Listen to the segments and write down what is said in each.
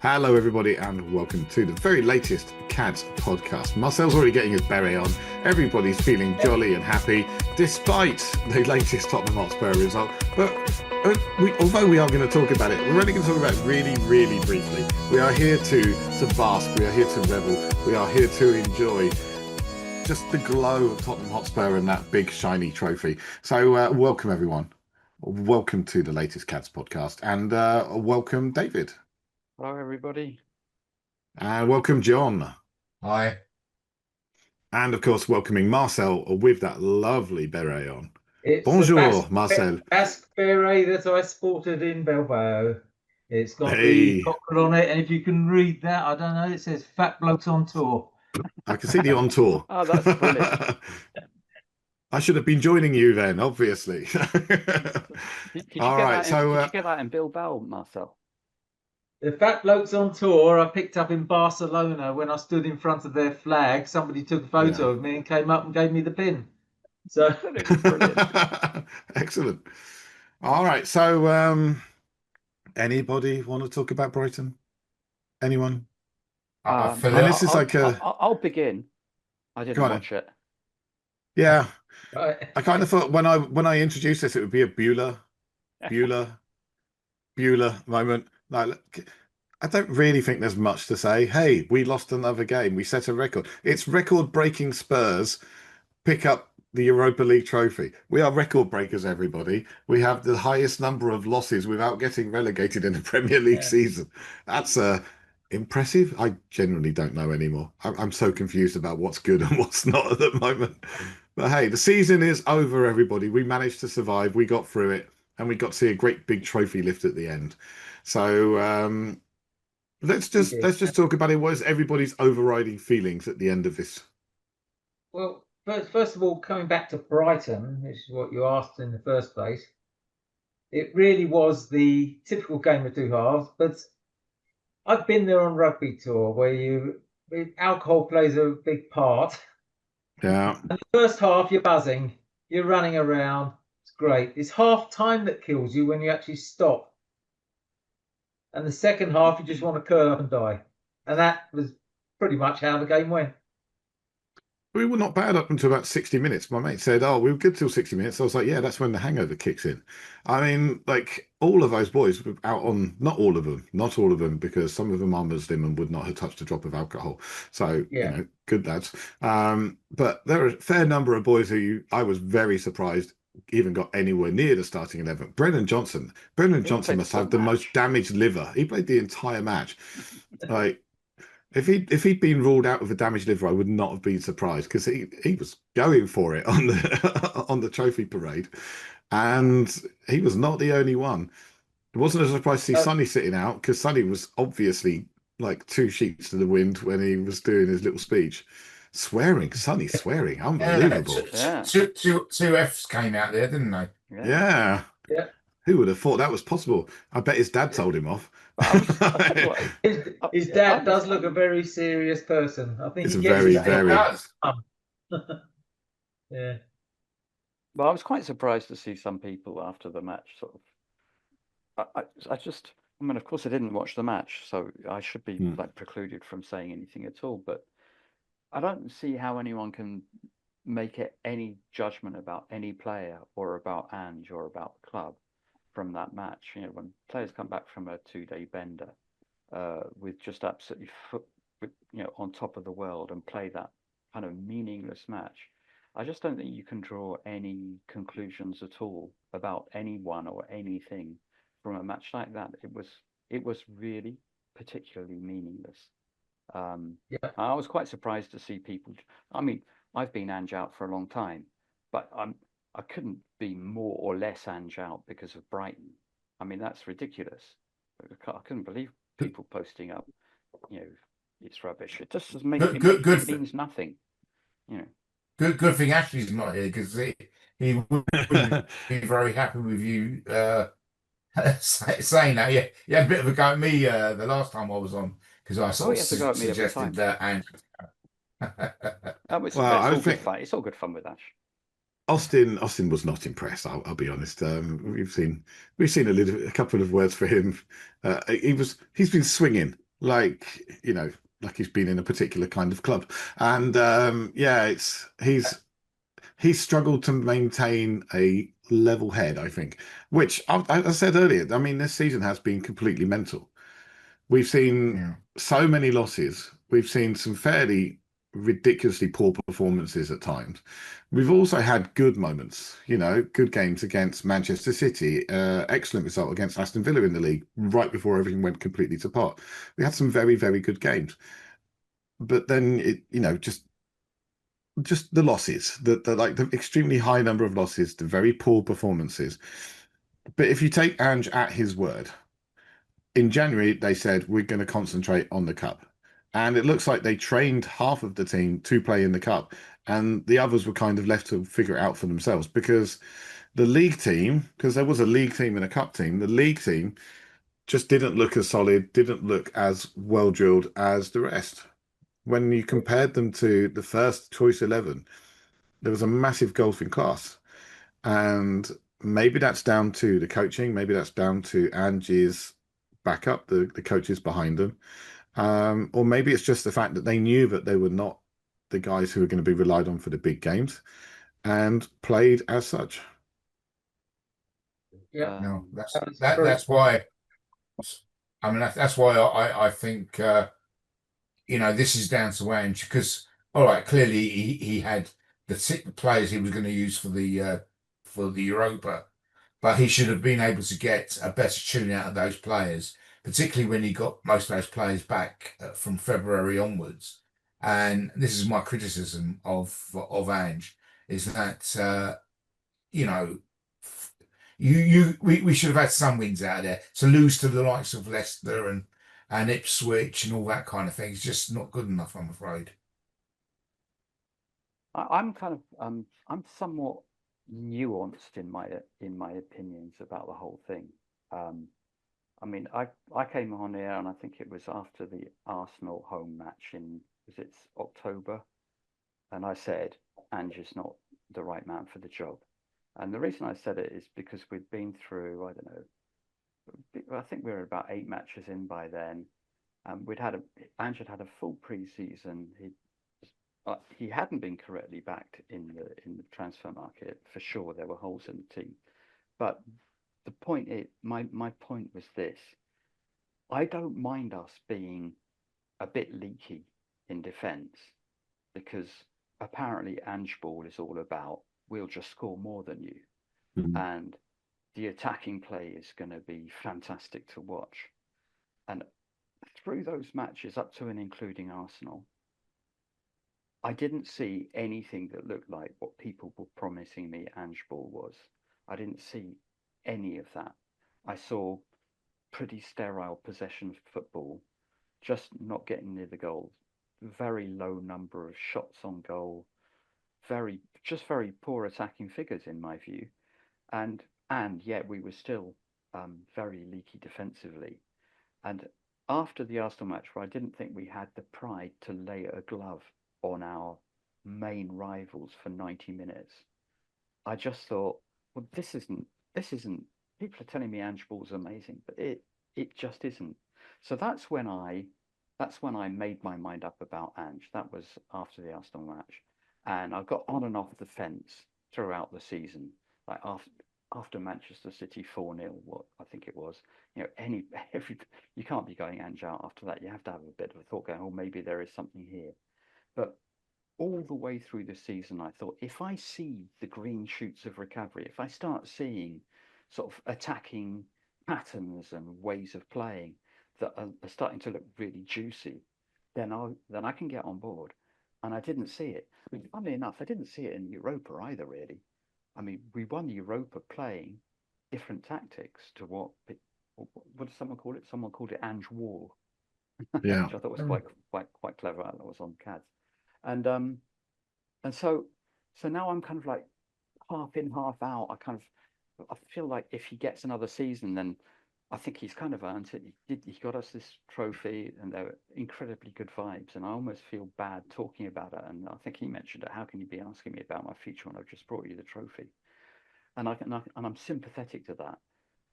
Hello, everybody, and welcome to the very latest CADS podcast. Marcel's already getting his beret on. Everybody's feeling jolly and happy, despite the latest Tottenham Hotspur result. But although we are going to talk about it, we're only going to talk about it really, really briefly. We are here to bask. We are here to revel. We are here to enjoy just the glow of Tottenham Hotspur and that big shiny trophy. So welcome, everyone. Welcome to the latest CADS podcast, and welcome, David. Hello, everybody. And welcome, John. Hi. And of course, welcoming Marcel with that lovely beret on. It's Bonjour, Marcel. Basque beret that I sported in Bilbao. It's got Hey. the cockerel on it, and if you can read that, I don't know, it says Fat Blokes on Tour. I can see the on tour. Oh, that's brilliant. I should have been joining you then, obviously. Did you get that in Bilbao, Marcel? The Fat Blokes on Tour I picked up in Barcelona when I stood in front of their flag. Somebody took a photo of me and came up and gave me the pin. So Excellent. All right. So anybody want to talk about Brighton? Anyone? This is I'll begin. I didn't watch it. Yeah. right. I kind of thought when I introduced this, it would be a Bueller moment. No, I don't really think there's much to say. Hey, we lost another game. We set a record. It's record-breaking Spurs pick up the Europa League trophy. We are record breakers, everybody. We have the highest number of losses without getting relegated in the Premier League season. That's impressive. I genuinely don't know anymore. I'm so confused about what's good and what's not at the moment. But hey, the season is over, everybody. We managed to survive. We got through it, and we got to see a great big trophy lift at the end. So let's just talk about it. What is everybody's overriding feelings at the end of this? Well, first of all, coming back to Brighton, which is what you asked in the first place, it really was the typical game of two halves. But I've been there on rugby tour where alcohol plays a big part. Yeah. And the first half, you're buzzing, you're running around. It's great. It's half time that kills you when you actually stop. And the second half, you just want to curl up and die. And that was pretty much how the game went. We were not bad up until about 60 minutes. My mate said, oh, we were good till 60 minutes. I was like, yeah, that's when the hangover kicks in. I mean, like, all of those boys were out on, not all of them, because some of them are Muslim and would not have touched a drop of alcohol. So, good lads. But there are a fair number of boys who I was very surprised even got anywhere near the starting 11. Brennan Johnson must have the most damaged liver. He played the entire match. Like, if he'd been ruled out with a damaged liver, I would not have been surprised, because he was going for it on the on the trophy parade, and he was not the only one. It wasn't a surprise to see Sonny sitting out, because Sonny was obviously like two sheets to the wind when he was doing his little speech. Sonny swearing, unbelievable. Two Fs came out there, didn't they? Yeah. Who would have thought that was possible? I bet his dad told him off. His dad does look a very serious person. I think it's he very. Yeah. Well, I was quite surprised to see some people after the match sort of. I mean, of course, I didn't watch the match, so I should be like precluded from saying anything at all. But I don't see how anyone can make any judgment about any player or about Ange or about the club from that match. You know, when players come back from a 2-day bender with just absolutely on top of the world and play that kind of meaningless match, I just don't think you can draw any conclusions at all about anyone or anything from a match like that. It was really particularly meaningless. I was quite surprised to see people. I mean, I've been Ange out for a long time, but I couldn't be more or less Ange out because of Brighton. I mean, that's ridiculous. I couldn't believe people posting up, it's rubbish. It just doesn't make it means nothing. Good thing Ashley's not here, because he wouldn't be very happy with you saying that. Yeah, he had a bit of a go at me the last time I was on, because I sort of suggested that. And it's all good fun with Ash. Austin was not impressed. I'll be honest. We've seen a couple of words for him. He's been swinging like like he's been in a particular kind of club. And yeah, it's he's struggled to maintain a level head, I think, which I said earlier. I mean, this season has been completely mental. We've seen Yeah. so many losses. We've seen some fairly ridiculously poor performances at times. We've also had good moments, good games against Manchester City, excellent result against Aston Villa in the league right before everything went completely to pot. We had some very, very good games. But then just the losses, the extremely high number of losses, the very poor performances. But if you take Ange at his word, in January, they said, we're going to concentrate on the cup. And it looks like they trained half of the team to play in the cup, and the others were kind of left to figure it out for themselves because the league team, because there was a league team and a cup team, the league team just didn't look as solid, didn't look as well drilled as the rest. When you compared them to the first choice 11, there was a massive gulf in class. And maybe that's down to the coaching. Maybe that's down to Angie's backup, the coaches behind them. Or maybe it's just the fact that they knew that they were not the guys who were going to be relied on for the big games and played as such. Yeah, No, that's very that's why. I mean, that's why I think this is down to Ange because all right, clearly he had the players he was going to use for the Europa, but he should have been able to get a better tune out of those players, particularly when he got most of those players back from February onwards. And this is my criticism of Ange is that you know we should have had some wins out of there. To lose to the likes of Leicester and Ipswich and all that kind of thing is just not good enough, I'm afraid. I'm kind of I'm somewhat nuanced in my opinions about the whole thing. I mean, I came on here and I think it was after the Arsenal home match in was it October, and I said Ange's not the right man for the job. And the reason I said it is because we'd been through, I don't know, I think we were about 8 matches in by then. Ange had had a full pre-season. He hadn't been correctly backed in the transfer market for sure. There were holes in the team, but the point is, my point was this: I don't mind us being a bit leaky in defence because apparently Ange Ball is all about we'll just score more than you, Mhm. and the attacking play is going to be fantastic to watch. And through those matches, up to and including Arsenal, I didn't see anything that looked like what people were promising me Ange Ball was. I didn't see any of that. I saw pretty sterile possession football, just not getting near the goal. Very low number of shots on goal. Very poor attacking figures in my view, and yet we were still very leaky defensively. And after the Arsenal match, where I didn't think we had the pride to lay a glove on our main rivals for 90 minutes, I just thought, well, this isn't. People are telling me Ange Ball's amazing, but it just isn't. So that's when I made my mind up about Ange. That was after the Arsenal match, and I got on and off the fence throughout the season. Like after Manchester City 4-0, what I think it was, every you can't be going Ange out after that. You have to have a bit of a thought going, oh, maybe there is something here. But all the way through the season, I thought if I see the green shoots of recovery, if I start seeing sort of attacking patterns and ways of playing that are starting to look really juicy, then I can get on board. And I didn't see it. I mean, funnily enough, I didn't see it in Europa either, really. I mean, we won Europa playing different tactics to what does someone call it? Someone called it Ange Wall, Yeah. which I thought was Mm. quite clever. That was on CADS, and so now I'm kind of like half in, half out. I feel like if he gets another season, then I think he's kind of earned it. He got us this trophy, and they were incredibly good vibes. And I almost feel bad talking about it. And I think he mentioned it. How can you be asking me about my future when I've just brought you the trophy? And I'm sympathetic to that.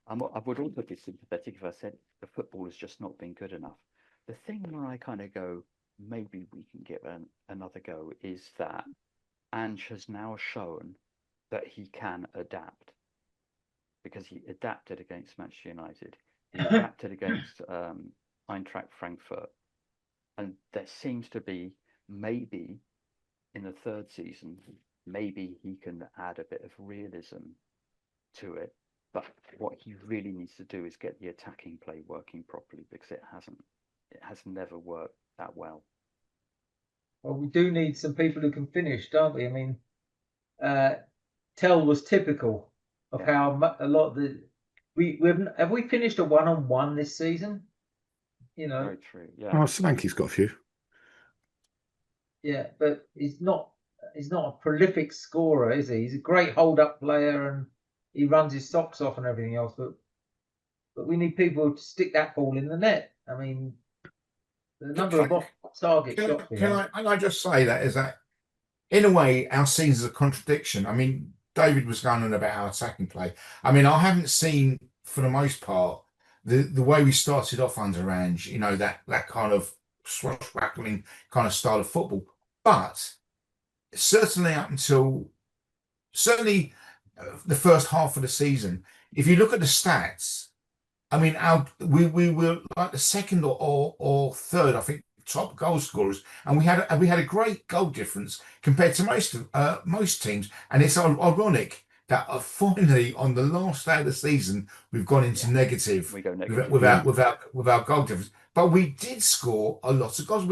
I would also be sympathetic if I said the football has just not been good enough. the thing where I kind of go, maybe we can give another go, is that Ange has now shown that he can adapt, because he adapted against Manchester United, he adapted against Eintracht Frankfurt, and there seems to be, maybe in the third season, maybe he can add a bit of realism to it. But what he really needs to do is get the attacking play working properly, because it has never worked that well. Well, we do need some people who can finish, don't we? I mean, Tell was typical of how a lot of the have we finished a 1-on-1 this season? You know, very true. Yeah. Oh, Solanke's got a few. Yeah, but he's not a prolific scorer, is he? He's a great hold-up player and he runs his socks off and everything else. But we need people to stick that ball in the net. I mean, the number of off-target shots. Can I just say that is that, in a way, our season's a contradiction. I mean, David was going on about our attacking play. I mean, I haven't seen, for the most part, the way we started off under Ange, you know, that kind of swashbuckling kind of style of football. But certainly up until the first half of the season, if you look at the stats, I mean, we were like the second or third, I think, top goal scorers, and we had a great goal difference compared to most teams. And it's ironic that finally, on the last day of the season, we've gone into negative. We go negative without goal difference. But we did score a lot of goals.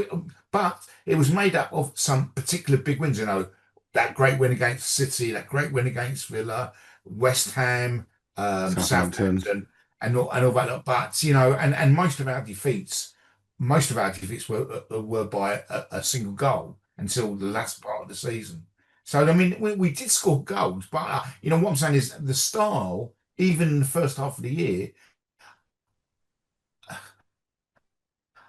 But it was made up of some particular big wins. You know, that great win against City, that great win against Villa, West Ham, Southampton, and all that. But you know, and most of our defeats were by a single goal until the last part of the season. So I mean, we did score goals, but you know what I'm saying is the style, even in the first half of the year,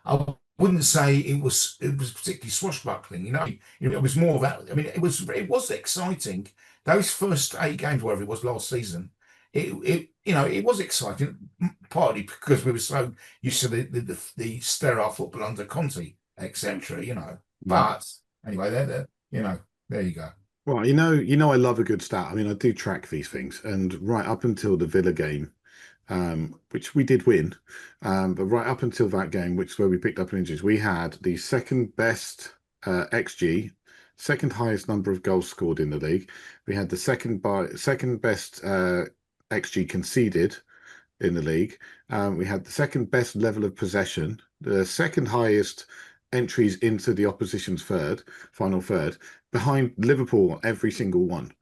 I wouldn't say it was particularly swashbuckling. You know, it was more about. I mean, it was exciting. Those first 8 games, whatever it was last season, it was exciting, partly because we were so used to the sterile football under Conte, etc. You know, but anyway, there you go. Well, you know, I love a good stat. I mean, I do track these things, and right up until the Villa game, which we did win, but right up until that game, which is where we picked up injuries, we had the second best XG, second highest number of goals scored in the league. We had the second best XG conceded in the league. We had the second best level of possession, the second highest entries into the opposition's final third, behind Liverpool every single one.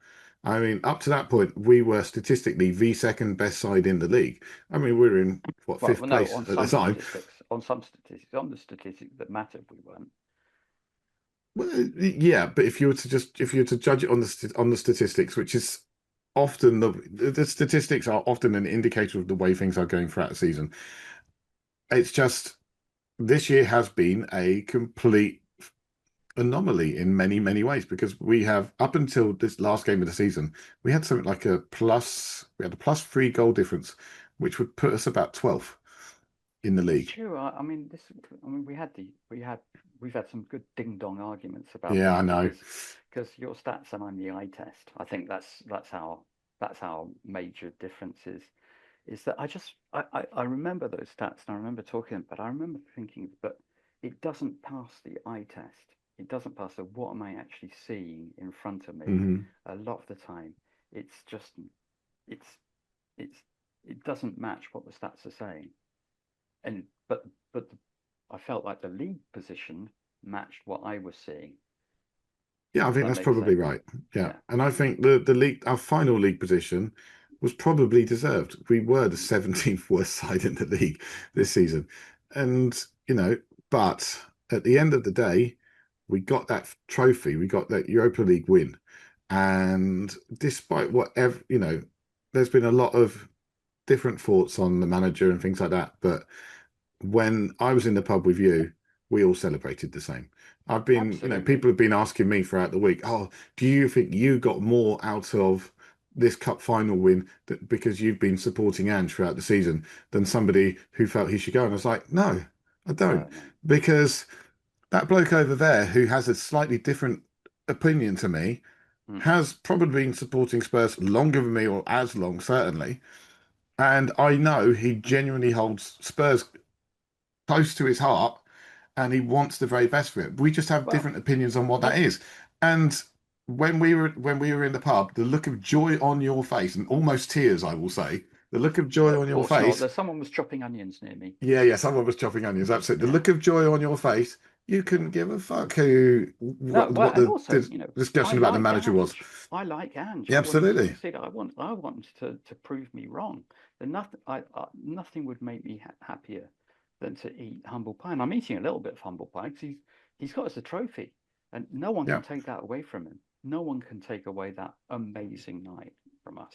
I mean, up to that point, we were statistically the second best side in the league. I mean, we were in fifth place at the time. On the statistics that mattered, we weren't. Well, yeah, but if you were to judge it on the statistics, which is often the statistics are often an indicator of the way things are going throughout the season. It's just this year has been a complete anomaly in many, many ways, because we have, up until this last game of the season, we had something like a +3 goal difference, which would put us about 12th in the league. True. I mean, we've had some good ding dong arguments about. Yeah, I know. Because your stats and I'm the eye test. I think that's how major difference is that I remember those stats and I remember talking, but I remember thinking, but it doesn't pass the eye test. It doesn't pass the what am I actually seeing in front of me. Mm-hmm. A lot of the time, it doesn't match what the stats are saying. But I felt like the league position matched what I was seeing. Yeah, I think that's probably right. Yeah. And I think the league, our final league position, was probably deserved. We were the 17th worst side in the league this season. And, but at the end of the day, we got that trophy, we got that Europa League win. And despite whatever, there's been a lot of different thoughts on the manager and things like that. But when I was in the pub with you, we all celebrated the same. I've been, Absolutely. People have been asking me throughout the week, do you think you got more out of this cup final win because you've been supporting Ange throughout the season than somebody who felt he should go? And I was like, no, I don't, No. because that bloke over there who has a slightly different opinion to me has probably been supporting Spurs longer than me, or as long, certainly. And I know he genuinely holds Spurs close to his heart, and he wants the very best for it. We just have different opinions on what that is. And when we were in the pub, the look of joy on your face, and almost tears, I will say, the look of joy on your Of course not. face. Someone was chopping onions near me. Yeah, someone was chopping onions. Absolutely. The look of joy on your face. You couldn't give a fuck what And the also, you know, I discussion about the like manager was. Ange. I like Ange. Yeah, I want him to absolutely. succeed. I want him to prove me wrong. Then nothing would make me happier than to eat humble pie. And I'm eating a little bit of humble pie because he's got us a trophy, and no one Yeah. can take that away from him. No one can take away that amazing night from us.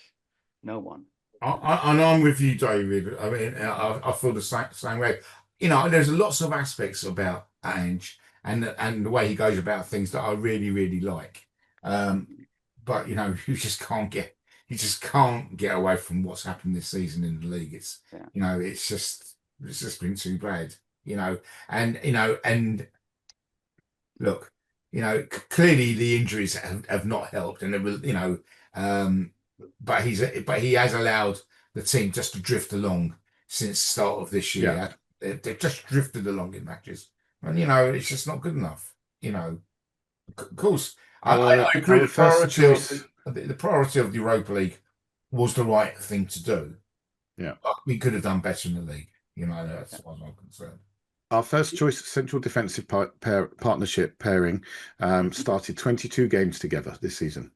No one. And I'm with you, David. I mean, I feel the same way. You know, there's lots of aspects about Ange and the way he goes about things that I really, really like. But you know, you just can't get away from what's happened this season in the league. It's you know, it's just been too bad. You know, and look, you know, clearly the injuries have not helped, and it will, you know, but he has allowed the team just to drift along since the start of this year. They've just drifted along in matches, and you know, it's just not good enough. You know, of course, I agree. Our first choice. The priority of the Europa League was the right thing to do. Yeah, but we could have done better in the league. You know, that's what I'm concerned. Our first choice central defensive partnership pairing started 22 games together this season,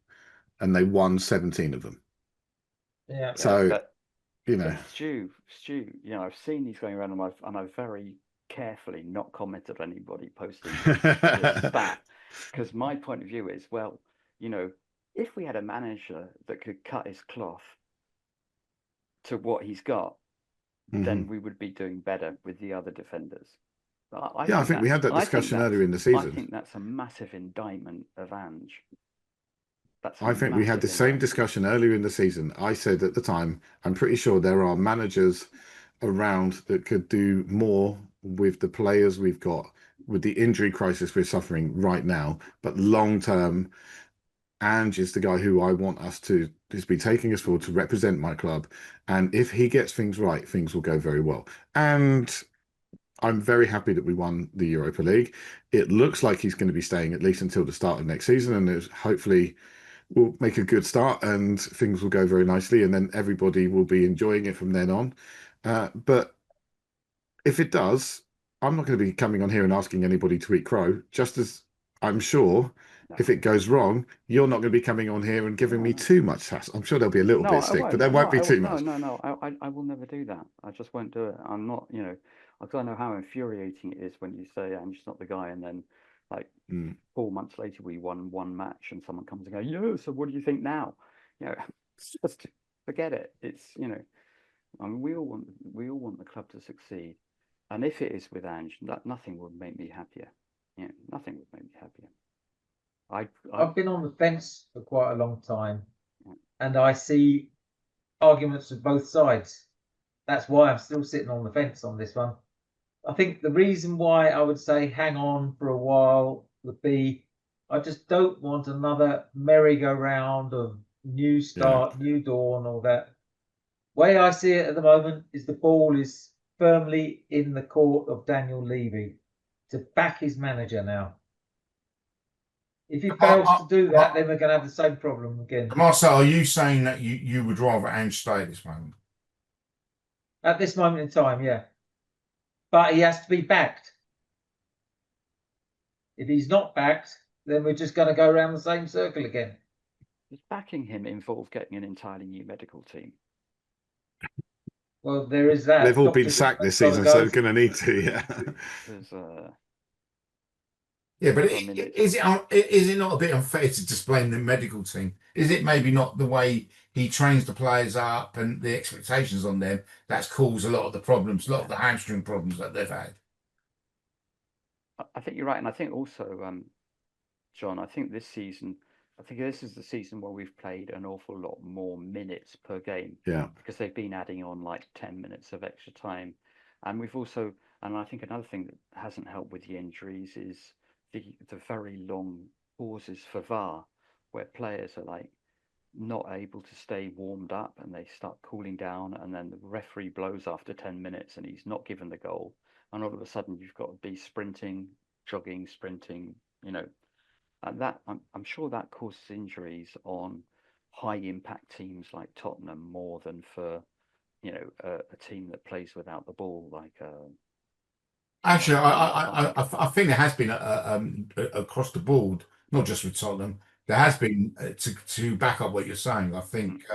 and they won 17 of them. Yeah. So, you know, Stu, you know, I've seen these going around, and I've very carefully not commented on anybody posting this stat, because my point of view is, well, you know, if we had a manager that could cut his cloth to what he's got, then we would be doing better with the other defenders. I think we had that discussion earlier in the season. I think that's a massive indictment of Ange. I think we had the same discussion earlier in the season. I said at the time, I'm pretty sure there are managers around that could do more with the players we've got, with the injury crisis we're suffering right now. But long term, Ange is the guy who I want us to be taking us forward to represent my club. And if he gets things right, things will go very well. And I'm very happy that we won the Europa League. It looks like he's going to be staying at least until the start of next season, and hopefully we'll make a good start and things will go very nicely, and then everybody will be enjoying it from then on. But if it does, I'm not going to be coming on here and asking anybody to eat crow, just as I'm sure if it goes wrong, you're not going to be coming on here and giving me too much sass. I'm sure there'll be a little bit of stick, but there won't be too much. No, I will never do that. I just won't do it. I'm not, you know, I know how infuriating it is when you say I'm just not the guy, and then like 4 months later we won one match and someone comes and goes, yeah, so what do you think now? You know, just forget it. It's, you know, I mean, we all want the club to succeed, and if it is with Ange, nothing would make me happier. You know, nothing would make me happier. I've been on the fence for quite a long time, and I see arguments of both sides. That's why I'm still sitting on the fence on this one. I think the reason why I would say hang on for a while would be I just don't want another merry-go-round of new start, new dawn, all that. Way I see it at the moment is the ball is firmly in the court of Daniel Levy to back his manager now. If he fails to do that, then we're going to have the same problem again. Marcel, are you saying that you would rather Ange stay at this moment? At this moment in time, yeah. But he has to be backed. If he's not backed, then we're just going to go around the same circle again. Does backing him involve getting an entirely new medical team? Well, there is that. They've all been sacked this season, so they're going to need to, yeah. Yeah, but is it not a bit unfair to just blame the medical team? Is it maybe not the way he trains the players up and the expectations on them that's caused a lot of the problems, a lot of the hamstring problems that they've had? I think you're right, and I think also, John, I think this season, this is the season where we've played an awful lot more minutes per game. Yeah. Because they've been adding on like 10 minutes of extra time, and we've also And I think another thing that hasn't helped with the injuries is the very long pauses for VAR, where players are like not able to stay warmed up and they start cooling down, and then the referee blows after 10 minutes and he's not given the goal, and all of a sudden you've got to be sprinting, jogging, sprinting, you know, and that I'm sure that causes injuries on high impact teams like Tottenham more than for, you know, a team that plays without the ball, like Actually, Brighton. I think there has been across the board, not just with Tottenham. There has been to back up what you're saying. I think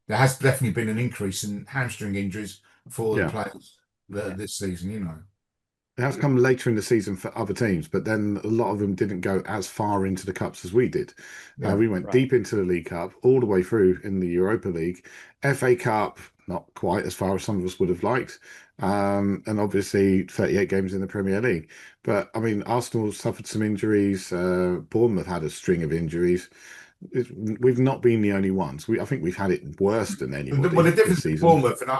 there has definitely been an increase in hamstring injuries for the Yeah. players this season. You know, It has come later in the season for other teams, but then a lot of them didn't go as far into the cups as we did. yeah. We went Right. deep into the League Cup, all the way through in the Europa League, FA Cup, not quite as far as some of us would have liked, and obviously 38 games in the Premier League. But I mean, Arsenal suffered some injuries. Bournemouth had a string of injuries. We've not been the only ones. I think we've had it worse than anybody Well, the this difference with season. Bournemouth, and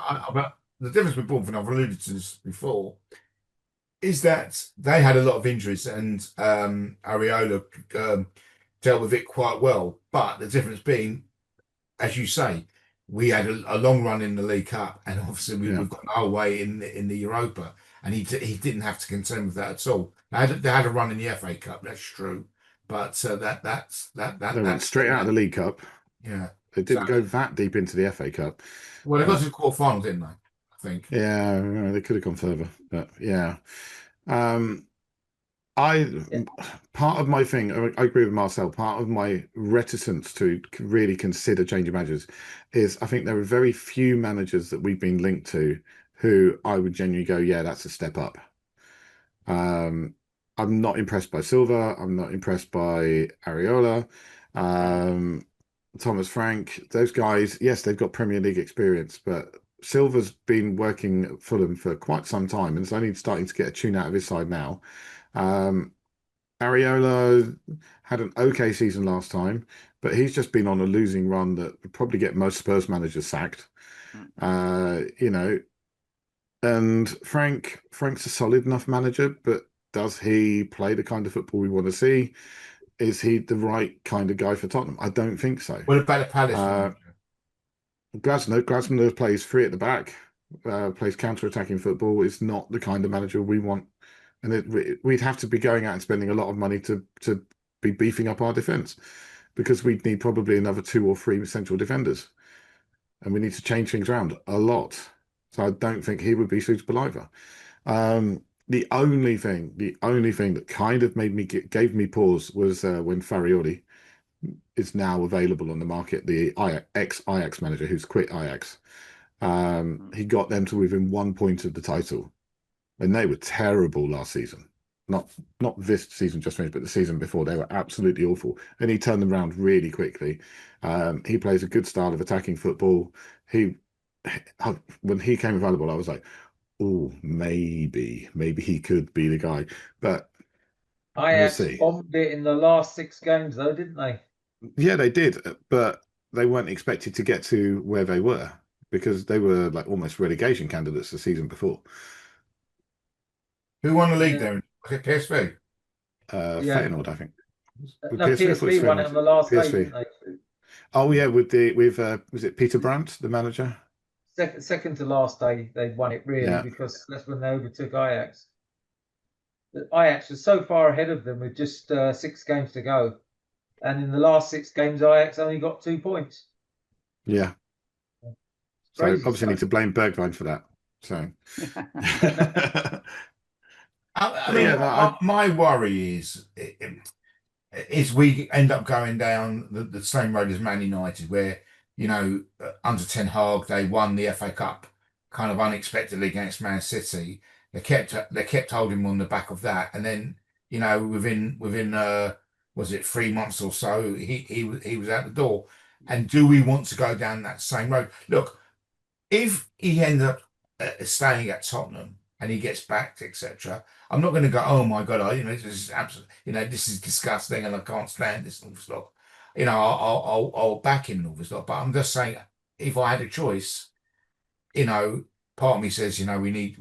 the difference with Bournemouth, and I've alluded to this before, is that they had a lot of injuries, and Areola dealt with it quite well. But the difference being, as you say, we had a long run in the League Cup, and obviously we've got our way in the Europa, and he didn't have to contend with that at all. They had a run in the FA Cup, that's true, but They went straight out of the League Cup. Yeah, They didn't go that deep into the FA Cup. well, they got to the quarterfinal, didn't they? I think. Yeah, they could have gone further, but yeah. I part of my thing, I agree with Marcel. Part of my reticence to really consider changing managers is I think there are very few managers that we've been linked to who I would genuinely go, yeah, that's a step up. I'm not impressed by Silva. I'm not impressed by Areola. Thomas Frank, those guys, yes, they've got Premier League experience, but Silva's been working at Fulham for quite some time and it's only starting to get a tune out of his side now. Areola had an okay season last time, but he's just been on a losing run that would probably get most Spurs managers sacked. You know, and Frank's a solid enough manager, but does he play the kind of football we want to see? Is he the right kind of guy for Tottenham? I don't think so. What about the Palace? Glasner plays free at the back, plays counter-attacking football. Is not the kind of manager we want, and we'd have to be going out and spending a lot of money to be beefing up our defence because we'd need probably another 2 or 3 central defenders, and we need to change things around a lot. So I don't think he would be suitable either. The only thing that kind of gave me pause was when Farioli is now available on the market, the ex-Ajax manager who's quit Ajax. He got them to within 1 point of the title, and they were terrible last season. Not this season just finished, but the season before they were absolutely awful. And he turned them around really quickly. He plays a good style of attacking football. When he came available, I was like, oh, maybe he could be the guy. But we'll see. Bombed it in the last 6 games, though, didn't they? Yeah, they did, but they weren't expected to get to where they were because they were like almost relegation candidates the season before. Who won the league there? Was it PSV? Feyenoord, I think. No, PSV won it on the last day, didn't they? Oh yeah, with was it Peter Brandt, the manager? Second to last day, they won it really because that's when they overtook Ajax. Ajax was so far ahead of them with just 6 games to go. And in the last 6 games, Ajax only got 2 points. Yeah. So obviously need to blame Bergwijn for that. So I mean, my worry is we end up going down the same road as Man United, where, you know, under Ten Hag, they won the FA Cup kind of unexpectedly against Man City. They kept holding him on the back of that, and then, you know, within was it 3 months or so, he was out the door. And do we want to go down that same road? Look, if he ends up staying at Tottenham and he gets backed, etc., I'm not going to go, oh my God, you know, this is absolutely, you know, this is disgusting and I can't stand this and all this lot. You know, I'll back him and all this lot. But I'm just saying, if I had a choice, you know, part of me says, you know, we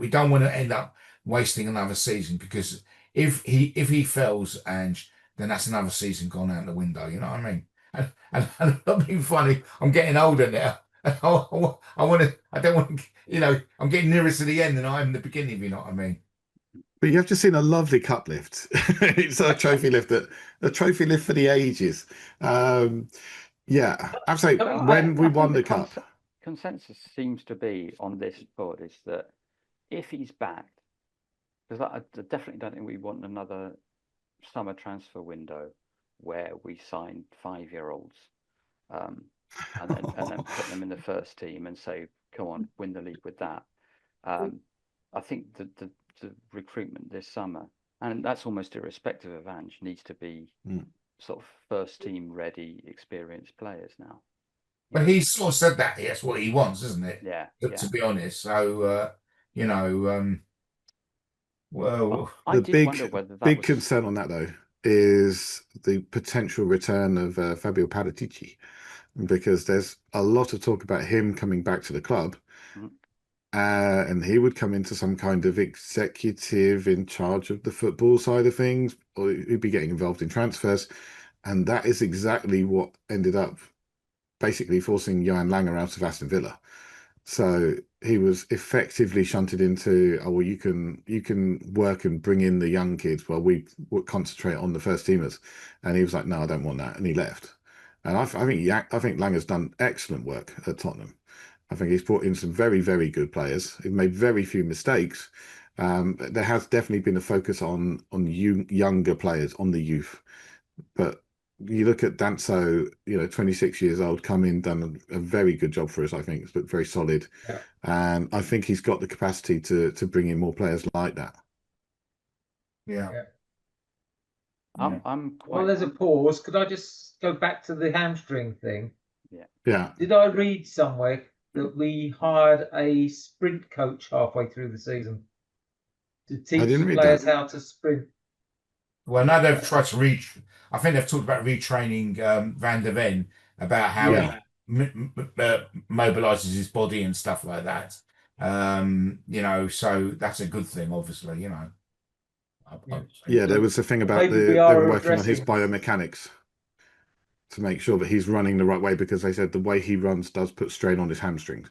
don't want to end up wasting another season, because if he fails, and then that's another season gone out the window. You know what I mean? And not being funny, I'm getting older now. I want to. I don't want to. You know, I'm getting nearer to the end than I am the beginning. If you know what I mean. But you have just seen a lovely cup lift. It's a trophy lift for the ages. Yeah, absolutely. No, When we I think won the the cup, consensus seems to be on this board is that if he's back, because I definitely don't think we want another summer transfer window where we sign 5-year-olds and then put them in the first team and say, come on, win the league with that. I think the recruitment this summer, and that's almost irrespective of Ange, needs to be sort of first team ready, experienced players now. But he's sort of said that that's what he wants, isn't it? Yeah. To be honest. So you know, well, I did wonder whether that big was... concern on that though is the potential return of Fabio Paratici, because there's a lot of talk about him coming back to the club. And he would come into some kind of executive in charge of the football side of things, or he'd be getting involved in transfers. And that is exactly what ended up basically forcing Johan Langer out of Aston Villa. So he was effectively shunted into, oh, well, you can work and bring in the young kids while we would concentrate on the first teamers. And he was like, no, I don't want that. And he left. And I think Langer's done excellent work at Tottenham. I think he's brought in some very, very good players. He's made very few mistakes. There has definitely been a focus on younger players, on the youth. But you look at Danso, 26 years old, come in, done a very good job for us. I think it's looked very solid, and I think he's got the capacity to bring in more players like that. Yeah. I'm quite... Well, there's a pause. Could I just go back to the hamstring thing? Yeah. Did I read somewhere that we hired a sprint coach halfway through the season to teach the players how to sprint? Well, now they've tried to I think they've talked about retraining Van der Ven about how he mobilizes his body and stuff like that. So that's a good thing, obviously. There was a thing about they were working on his biomechanics to make sure that he's running the right way, because they said the way he runs does put strain on his hamstrings.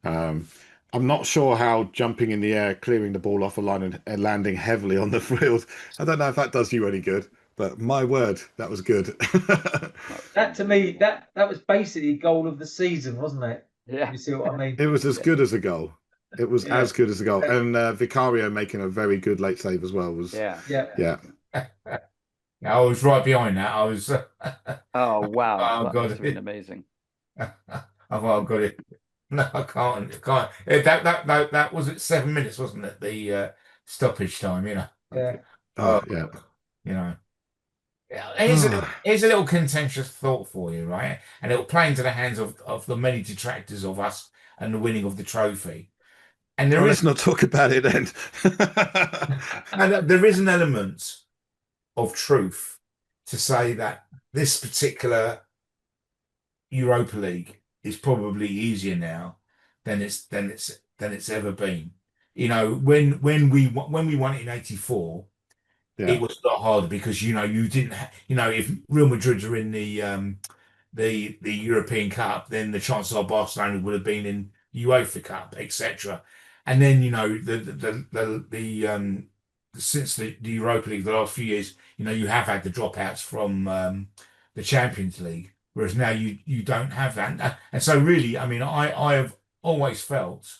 I'm not sure how jumping in the air, clearing the ball off a line and landing heavily on the field, I don't know if that does you any good, but my word, that was good. That to me, that was basically the goal of the season, wasn't it? Yeah. You see what I mean? It was as good as a goal. It was as good as a goal. And Vicario making a very good late save as well was. Yeah. I was right behind that. I was. Oh wow! Oh, that must have been amazing. I've got it. No, I can't. That was at 7 minutes, wasn't it? The stoppage time, Yeah. Here's a little contentious thought for you, right? And it'll play into the hands of the many detractors of us and the winning of the trophy. And let's not talk about it then. And there is an element of truth to say that this particular Europa League is probably easier now than it's ever been. When we won it in '84, it was a lot harder because you didn't if Real Madrid are in the European Cup, then the chances are Barcelona would have been in UEFA Cup, etc. And then since the Europa League the last few years, you have had the dropouts from the Champions League, whereas now you don't have that. And so really, I mean, I have always felt,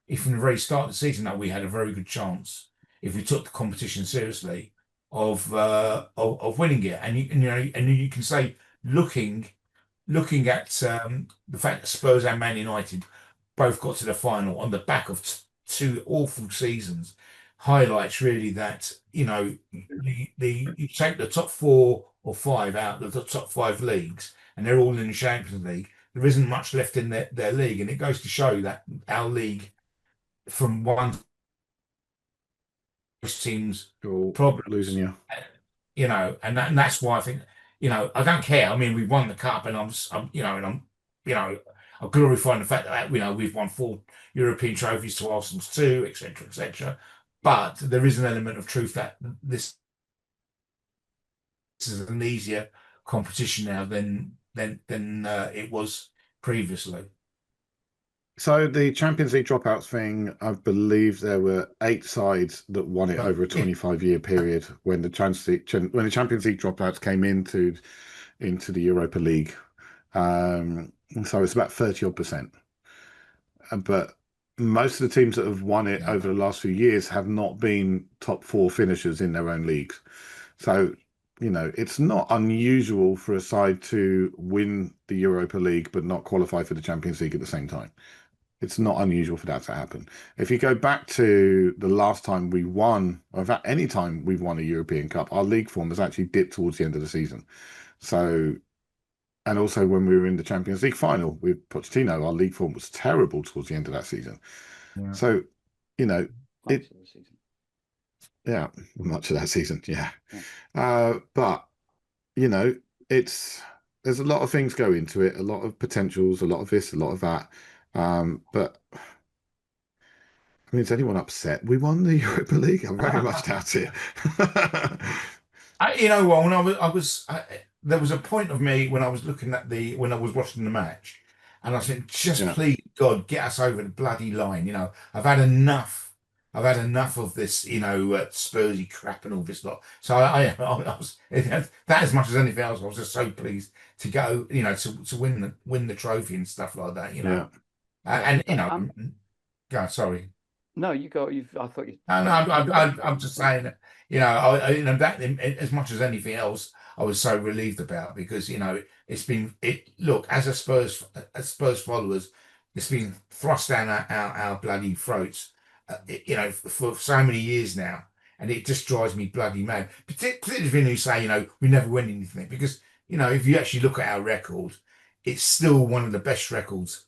if from the very start of the season, that we had a very good chance, if we took the competition seriously, of winning it. And you can say, looking at the fact that Spurs and Man United both got to the final on the back of two awful seasons, highlights really that you take the top 4 or 5 out of the top 5 leagues, and they're all in the Champions League. There isn't much left in their league, and it goes to show that our league, from one team's problems, losing you, and that's why I think I don't care. I mean, we won the cup, and glorifying the fact that we've won 4 European trophies to Arsenal's 2, etc., etc. But there is an element of truth that this is an easier competition now than it was previously. So the Champions League dropouts thing, I believe there were 8 sides that won it over a 25-year period when the Champions League dropouts came into the Europa League. So it's about 30 odd percent. But most of the teams that have won it over the last few years have not been top 4 finishers in their own leagues. So, it's not unusual for a side to win the Europa League but not qualify for the Champions League at the same time. It's not unusual for that to happen. If you go back to the last time we won, or in fact, any time we've won a European Cup, our league form has actually dipped towards the end of the season. So, and also when we were in the Champions League final with Pochettino, our league form was terrible towards the end of that season. Yeah. So, Much of the season. Yeah, much of that season, yeah. But, there's a lot of things go into it, a lot of potentials, a lot of this, a lot of that. But I mean, is anyone upset we won the Europa League? I very much doubt it. When I was there was a point of me when I was looking at when I was watching the match, and I said, just please God, get us over the bloody line. I've had enough. I've had enough of this, Spursy crap and all this lot. So I was that as much as anything else. I was just so pleased to go, to win the trophy and stuff like that. And God, sorry. No, you go. I thought you. No, I'm just saying that. That as much as anything else, I was so relieved about, because it's been look, as a Spurs followers, it's been thrust down our bloody throats, for so many years now, and it just drives me bloody mad. Particularly when you say we never win anything, because if you actually look at our record, it's still one of the best records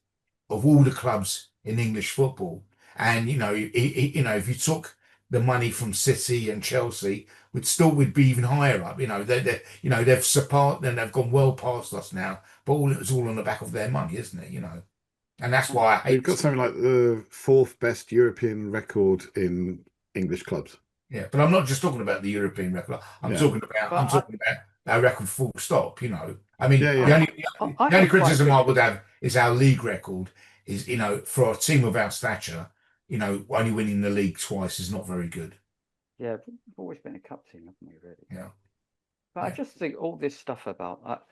of all the clubs in English football. And if you took the money from City and Chelsea, we'd be even higher up. They've surpassed, and they've gone well past us now. But it's all on the back of their money, isn't it? And that's why I hate. We've got something like the 4th best European record in English clubs. Yeah, but I'm not just talking about the European record. I'm talking about our record full stop. I mean, the only criticism I would have is our league record is, for a team of our stature, only winning the league twice is not very good. Yeah, we've always been a cup team, haven't we, really? Yeah. But I just think all this stuff about,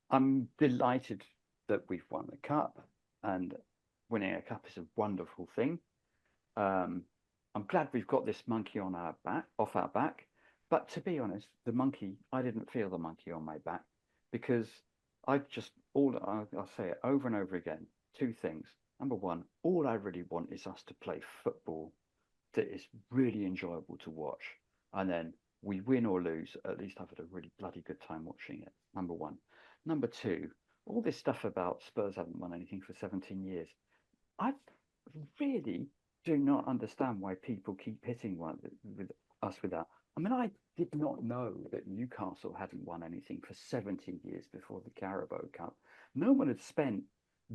I'm delighted that we've won the cup, and winning a cup is a wonderful thing. I'm glad we've got this monkey on off our back. But to be honest, I didn't feel the monkey on my back, because I'll say it over and over again. 2 things. Number one, all I really want is us to play football that is really enjoyable to watch. And then we win or lose, at least I've had a really bloody good time watching it. Number one. Number 2, all this stuff about Spurs haven't won anything for 17 years. I really do not understand why people keep hitting us with that. I mean, I did not know that Newcastle hadn't won anything for 17 years before the Carabao Cup. No one had spent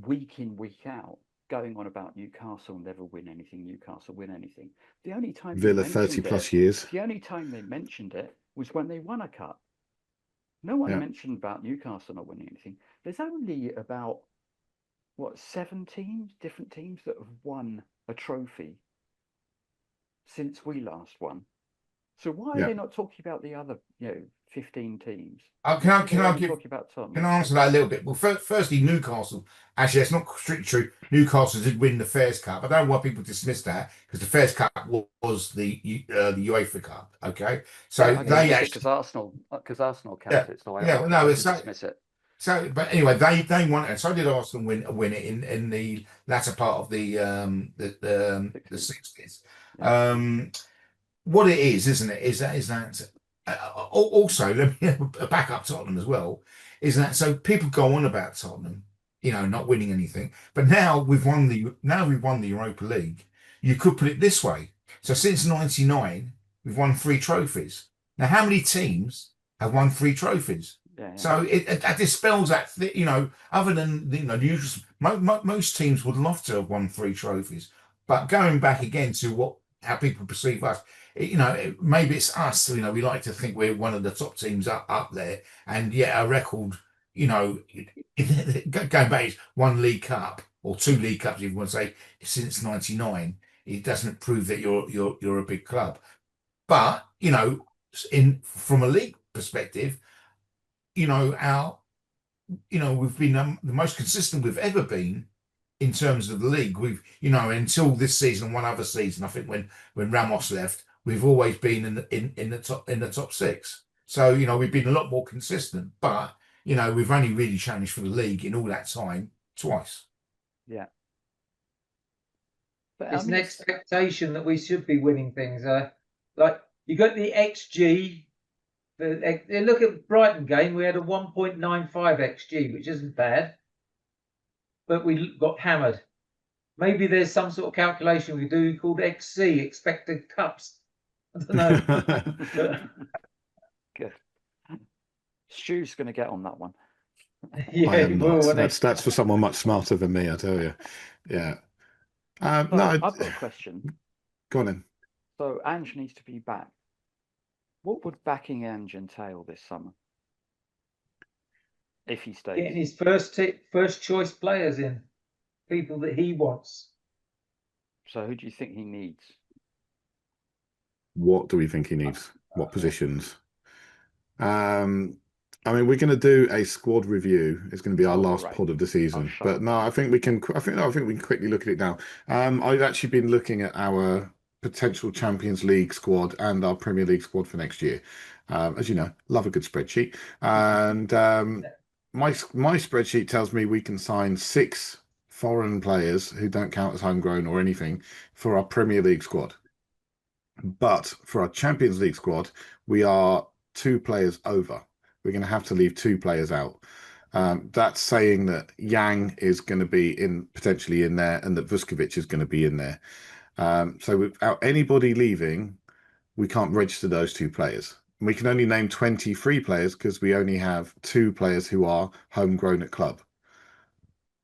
week in, week out going on about Newcastle never win anything, Newcastle win anything. The only time Villa 30 plus years. The only time they mentioned it was when they won a cup. No one mentioned about Newcastle not winning anything. There's only about 7 teams, different teams, that have won a trophy since we last won. So why are they not talking about the other 15 teams? Can I answer that a little bit? Well, firstly, Newcastle. Actually, that's not strictly true. Newcastle did win the Fairs Cup. I don't know why people dismiss that, because the Fairs Cup was the UEFA Cup. Okay, so they actually, because Arsenal counts it. So dismiss it. So, but anyway, they won it, and so did Arsenal win it in the latter part of the 60s. What it is, isn't it? Is that also, let me back up Tottenham as well. Is that so? People go on about Tottenham, not winning anything, but now we've won the Europa League. You could put it this way: so since '99, we've won 3 trophies. Now, how many teams have won 3 trophies? Yeah. So that dispels that, other than, the usual, most teams would love to have won 3 trophies. But going back again to how people perceive us, maybe it's us, we like to think we're one of the top teams up there. And yet our record, going back, it's 1 League Cup or 2 League Cups, if you want to say, since '99. It doesn't prove that you're a big club. But, from a league perspective, we've been the most consistent we've ever been in terms of the league. We've, until this season, one other season, I think when Ramos left, we've always been in the top 6. So, we've been a lot more consistent, but, we've only really challenged for the league in all that time twice. Yeah. But It's an expectation that we should be winning things. Like you got the XG. Look at Brighton game. We had a 1.95 XG, which isn't bad, but we got hammered. Maybe there's some sort of calculation we do called XC, expected cups. I don't know. Good. Stu's going to get on that one. Yeah, I am not. That's for someone much smarter than me, I tell you. Yeah. So I've got a question. Go on then. So Ange needs to be back. What would backing Ange entail this summer if he stays? Getting his first choice players in, people that he wants. So who do you think he needs? What do we think he needs? What positions? I mean, we're going to do a squad review. It's going to be our last pod of the season. But no, I think we can. I think we can quickly look at it now. I've actually been looking at our potential Champions League squad and our Premier League squad for next year. As you know, love a good spreadsheet. And my spreadsheet tells me we can sign 6 foreign players who don't count as homegrown or anything for our Premier League squad. But for our Champions League squad, we are 2 players over. We're going to have to leave 2 players out. That's saying that Yang is going to be potentially in there and that Vuskovic is going to be in there. So without anybody leaving, we can't register those 2 players. And we can only name 23 players because we only have 2 players who are homegrown at club.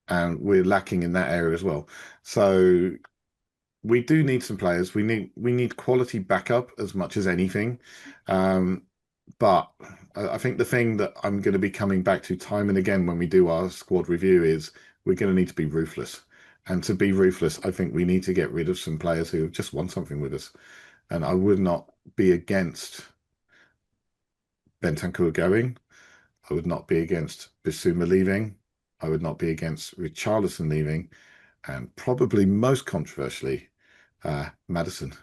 And we're lacking in that area as well. So we do need some players. We need quality backup as much as anything. But I think the thing that I'm going to be coming back to time and again when we do our squad review is we're going to need to be ruthless. And to be ruthless, I think we need to get rid of some players who just want something with us. And I would not be against Bentancur going. I would not be against Bissouma leaving. I would not be against Richarlison leaving. And probably most controversially, Maddison.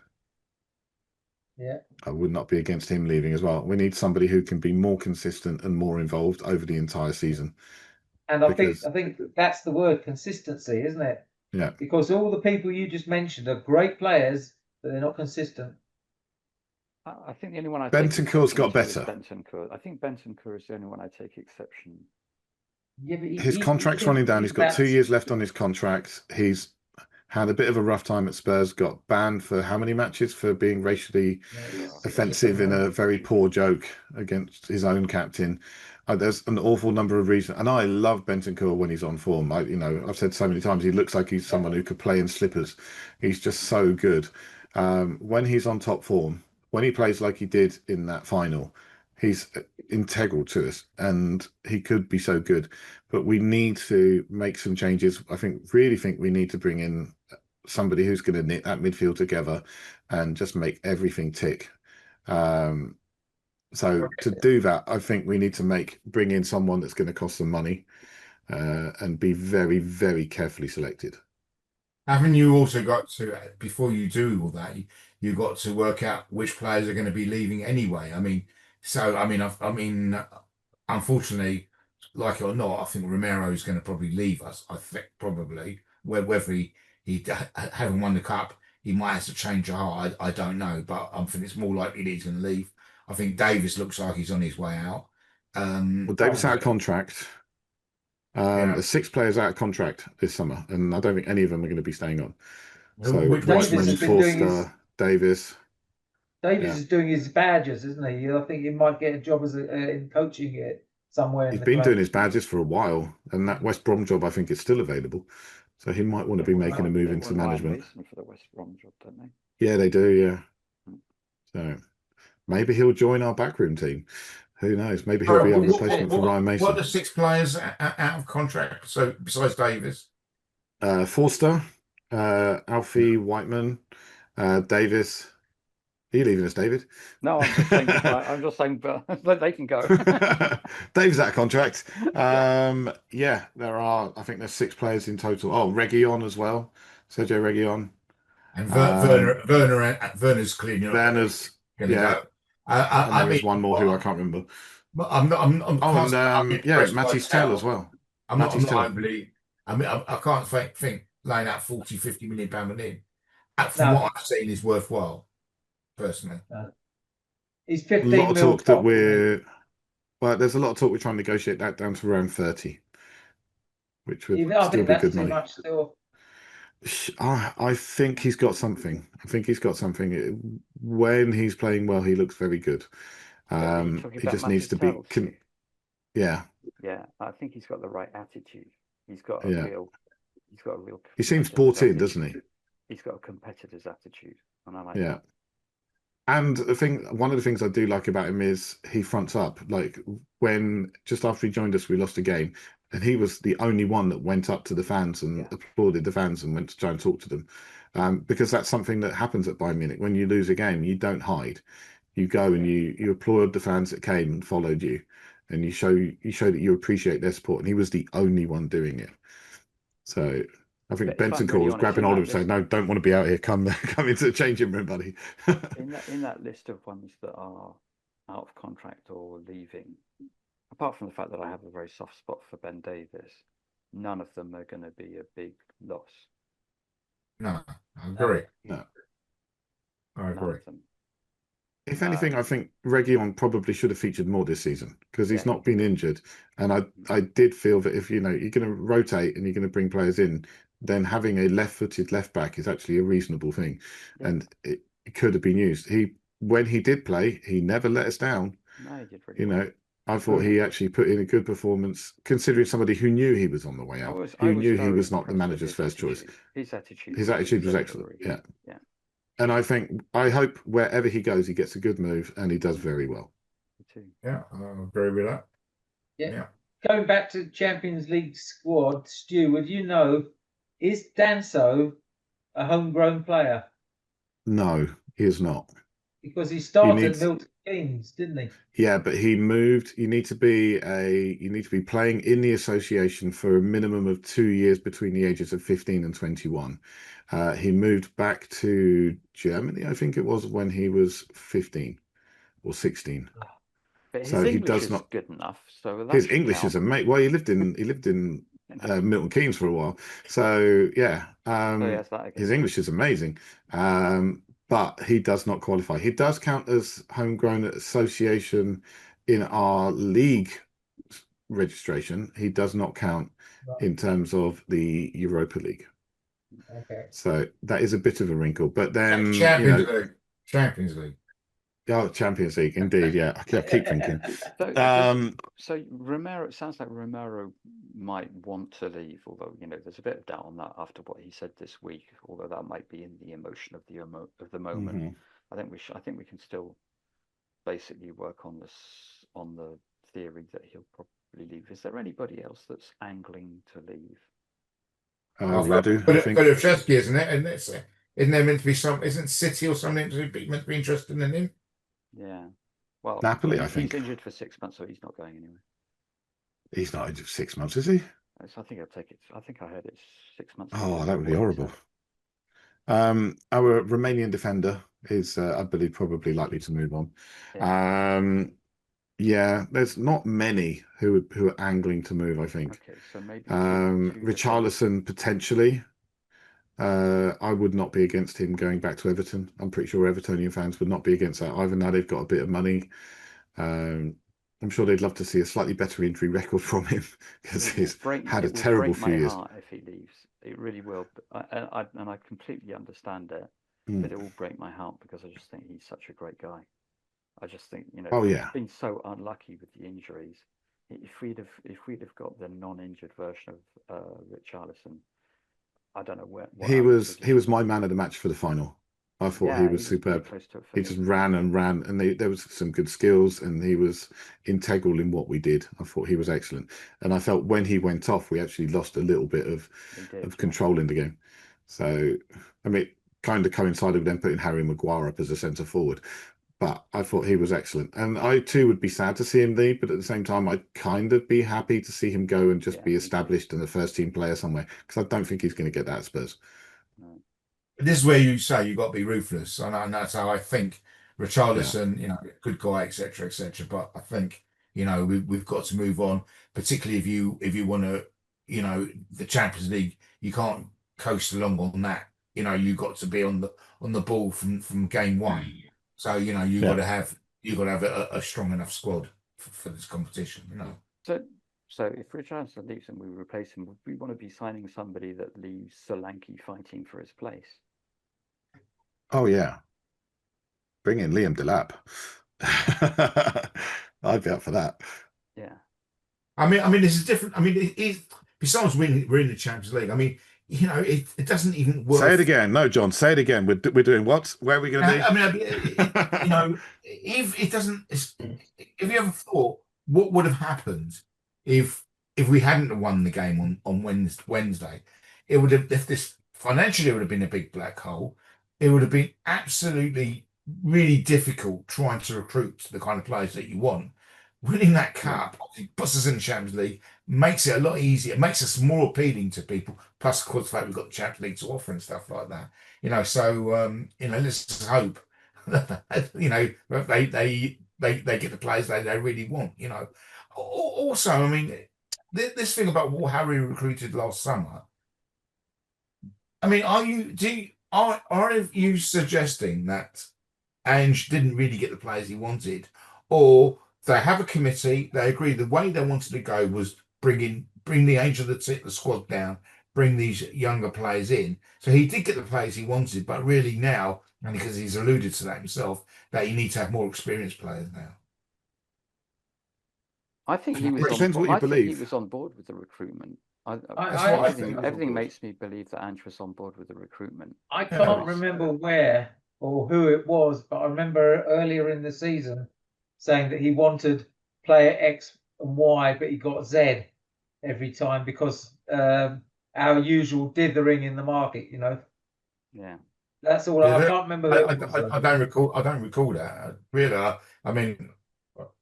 Yeah. I would not be against him leaving as well. We need somebody who can be more consistent and more involved over the entire season. And I think that's the word, consistency, isn't it? Yeah. Because all the people you just mentioned are great players, but they're not consistent. I think the only one I Bentancur's got better. Bentancur. I think Bentancur is the only one I take exception. Yeah, but his contract's running down. He's got 2 years left on his contract. He's had a bit of a rough time at Spurs, got banned for how many matches for being racially offensive in a very poor joke against his own captain. There's an awful number of reasons. And I love Bentancur when he's on form. I've said so many times, he looks like he's someone who could play in slippers. He's just so good. When he's on top form, when he plays like he did in that final, he's integral to us and he could be so good. But we need to make some changes. I really think we need to bring in somebody who's going to knit that midfield together and just make everything tick. So to do that, I think we need to bring in someone that's going to cost some money and be very, very carefully selected. Haven't you also got to, before you do all that, you've got to work out which players are going to be leaving anyway? Unfortunately, like it or not, I think Romero is going to probably leave us. I think probably whether he having won the cup, he might have to change a heart. I don't know, but I think it's more likely that he's going to leave. I think Davis looks like he's on his way out. Well, Davis out of contract. There's 6 players out of contract this summer, and I don't think any of them are going to be staying on. So Whitman, Forster, Davis. Davis is doing his badges, isn't he? I think he might get a job as in coaching it. somewhere in He's the been club. doing his badges for a while, and that West Brom job I think is still available. So he might want to be making a move They into want Ryan management. Mason for the West Brom job, don't they? Yeah, they do. Yeah. Mm. So maybe he'll join our backroom team. Who knows? Maybe he'll Sorry, be a replacement for Ryan what are Mason. the 6 players out of contract? So besides Davis, Forster, Alfie Whiteman, Davis. Are you leaving us, David? No, I'm just saying goodbye. I'm just saying, but they can go. Dave's out of contract. Yeah. Yeah, I think there's 6 players in total. Oh, Reguilon as well. Sergio Reguilon. and Werner's clearly not Werner's, going to yeah. go. And I there mean, is one more who I can't remember. I'm Oh, can't say I'm and yeah, impressed by Matisse Tell as Tell. well. I'm Matisse not Tell. overly. I mean, I can't think laying out 40, 50 million pound on him. From No, what I've seen, is worthwhile personally. no. He's A lot 15 of mil talk that top, isn't well, there's a lot of talk we're trying to negotiate that down to around 30, which would he? I still think be that's good too money. much still. I think he's got something. I think he's got something. When he's playing well, he looks very good. Are you talking He about just needs Matisse to be. Tell? Yeah, Yeah, I think he's got the right attitude. He's got a yeah. real. He's got a real He seems competitor's bought in, attitude. doesn't he? He's got a competitor's attitude, and I like Yeah. that. And one of the things I do like about him is he fronts up. Like when just after he joined us, we lost a game, and he was the only one that went up to the fans and applauded the fans and went to try and talk to them, because that's something that happens at Bayern Munich. When you lose a game, you don't hide. You go and you applaud the fans that came and followed you, and you show that you appreciate their support. And he was the only one doing it. So I think But if I'm Benson really was honest, grabbing in hold of that him saying, list, "No, don't want to be out here. Come into the changing room, buddy." in that list of ones that are out of contract or leaving, apart from the fact that I have a very soft spot for Ben Davis, none of them are going to be a big loss. No, I agree. No. I None agree. of them. If anything, I think Reguilon probably should have featured more this season because he's Yeah, not been injured. And I did feel that if you're going to rotate and you're going to bring players in, then having a left-footed left back is actually a reasonable thing. Yeah. And it could have been used. When he did play, he never let us down. No, he did really well. I thought he actually put in a good performance, considering somebody who knew he was on the way out, I who was knew he very was not the impressed with manager's his first choice. attitude. His attitude His was attitude was excellent. exemplary. Yeah. Yeah. And I hope wherever he goes, he gets a good move and he does very well. Me too. Yeah, I agree with that. Yeah. Going back to Champions League squad, Stu, would you know, is Danso a homegrown player? No, he is not. Because he started needs- at Milton Keynes, didn't he? Yeah, but he moved. You need to be playing in the association for a minimum of 2 years between the ages of 15 and 21. He moved back to Germany, I think it was, when he was 15 or 16. But his So he English does is not. good enough, so that His should English count. is amazing. Well, he lived in Milton Keynes for a while, so yeah. Yes, that again. His English is amazing, but he does not qualify. He does count as homegrown association in our league registration. He does not count in terms of the Europa League. Okay. So that is a bit of a wrinkle. But then Champions League. Champions League. Oh, Champions League, indeed. Yeah, I keep thinking. So Romero, it sounds like Romero might want to leave, although there's a bit of doubt on that after what he said this week. Although that might be in the emotion of the moment. Mm-hmm. I think we can still basically work on the theory that he'll probably leave. Is there anybody else that's angling to leave? Radu, but I think. Kulusevski, isn't it? And isn't there meant to be isn't City or something meant to be interested in him? Yeah. Well, Napoli, I think. He's injured for 6 months, so he's not going anywhere. He's not injured for 6 months, is he? So I think I'll take it. I think I heard it's 6 months. Oh, that would be horrible. Our Romanian defender is, I believe, probably likely to move on. Yeah, there's not many who are angling to move, I think. Okay, so maybe Richarlison potentially. I would not be against him going back to Everton. I'm pretty sure Evertonian fans would not be against that either. Now they've got a bit of money. I'm sure they'd love to see a slightly better injury record from him because he's had a terrible few years. Heart if he leaves, it really will. But I completely understand it, but it will break my heart because I just think he's such a great guy. I just think Oh he's yeah, been so unlucky with the injuries, if we'd have got the non-injured version of Richarlison, I don't know what He other was my position. man of the match for the final. I thought he Yeah, was he was very superb. close to it for He me. just ran and ran, and there was some good skills, and he was integral in what we did. I thought he was excellent, and I felt when he went off, we actually lost a little bit of We did, yeah. control in the game. So, I mean, it kind of coincided with them putting Harry Maguire up as a centre forward. But I thought he was excellent, and I too would be sad to see him leave. But at the same time, I'd kind of be happy to see him go and just Yeah, be me too. established and a first team player somewhere, because I don't think he's going to get that at Spurs. No. This is where you say you've got to be ruthless, and that's how I think. Yeah. Richarlison, you know, good guy, etc., etc. But I think, you know, we've got to move on, particularly if you want to, you know, the Champions League, you can't coast along on that. You know, you've got to be on the ball from game one. So you know, Yeah. you've got to have a strong enough squad for this competition. You know. So if Richarlison leaves and we replace him, would we want to be signing somebody that leaves Solanke fighting for his place? Oh yeah, bring in Liam Delap. I'd be up for that. Yeah. I mean, this is different. I mean, besides we're in the Champions League. I mean, you know, it doesn't even work. Say it again. No, John, say it again. We're doing what? Where are we going to be? I mean, you know, if it doesn't, if you ever thought what would have happened if we hadn't won the game on Wednesday, it would have, if this financially it would have been a big black hole. It would have been absolutely really difficult trying to recruit the kind of players that you want. Winning that cup puts us in the Champions League, makes it a lot easier, it makes us more appealing to people. Plus, of course, the fact we've got the Champions League to offer and stuff like that. You know, so you know, let's just hope that, you know, they get the players they really want. You know, also, I mean, this thing about what Harry recruited last summer. I mean, are you suggesting that Ange didn't really get the players he wanted, or they have a committee, they agree the way they wanted to go was bring the age of the squad down, bring these younger players in. So he did get the players he wanted, but really now, and because he's alluded to that himself, that you need to have more experienced players now. I think he was. It depends what you I think believe. he was on board with the recruitment. think. Everything makes me believe that Ange was on board with the recruitment. I can't remember where or who it was, but I remember earlier in the season saying that he wanted player X and Y, but he got Z every time because our usual dithering in the market, you know. Yeah. That's all. I can't remember. I don't recall. I don't recall that. Really, I mean,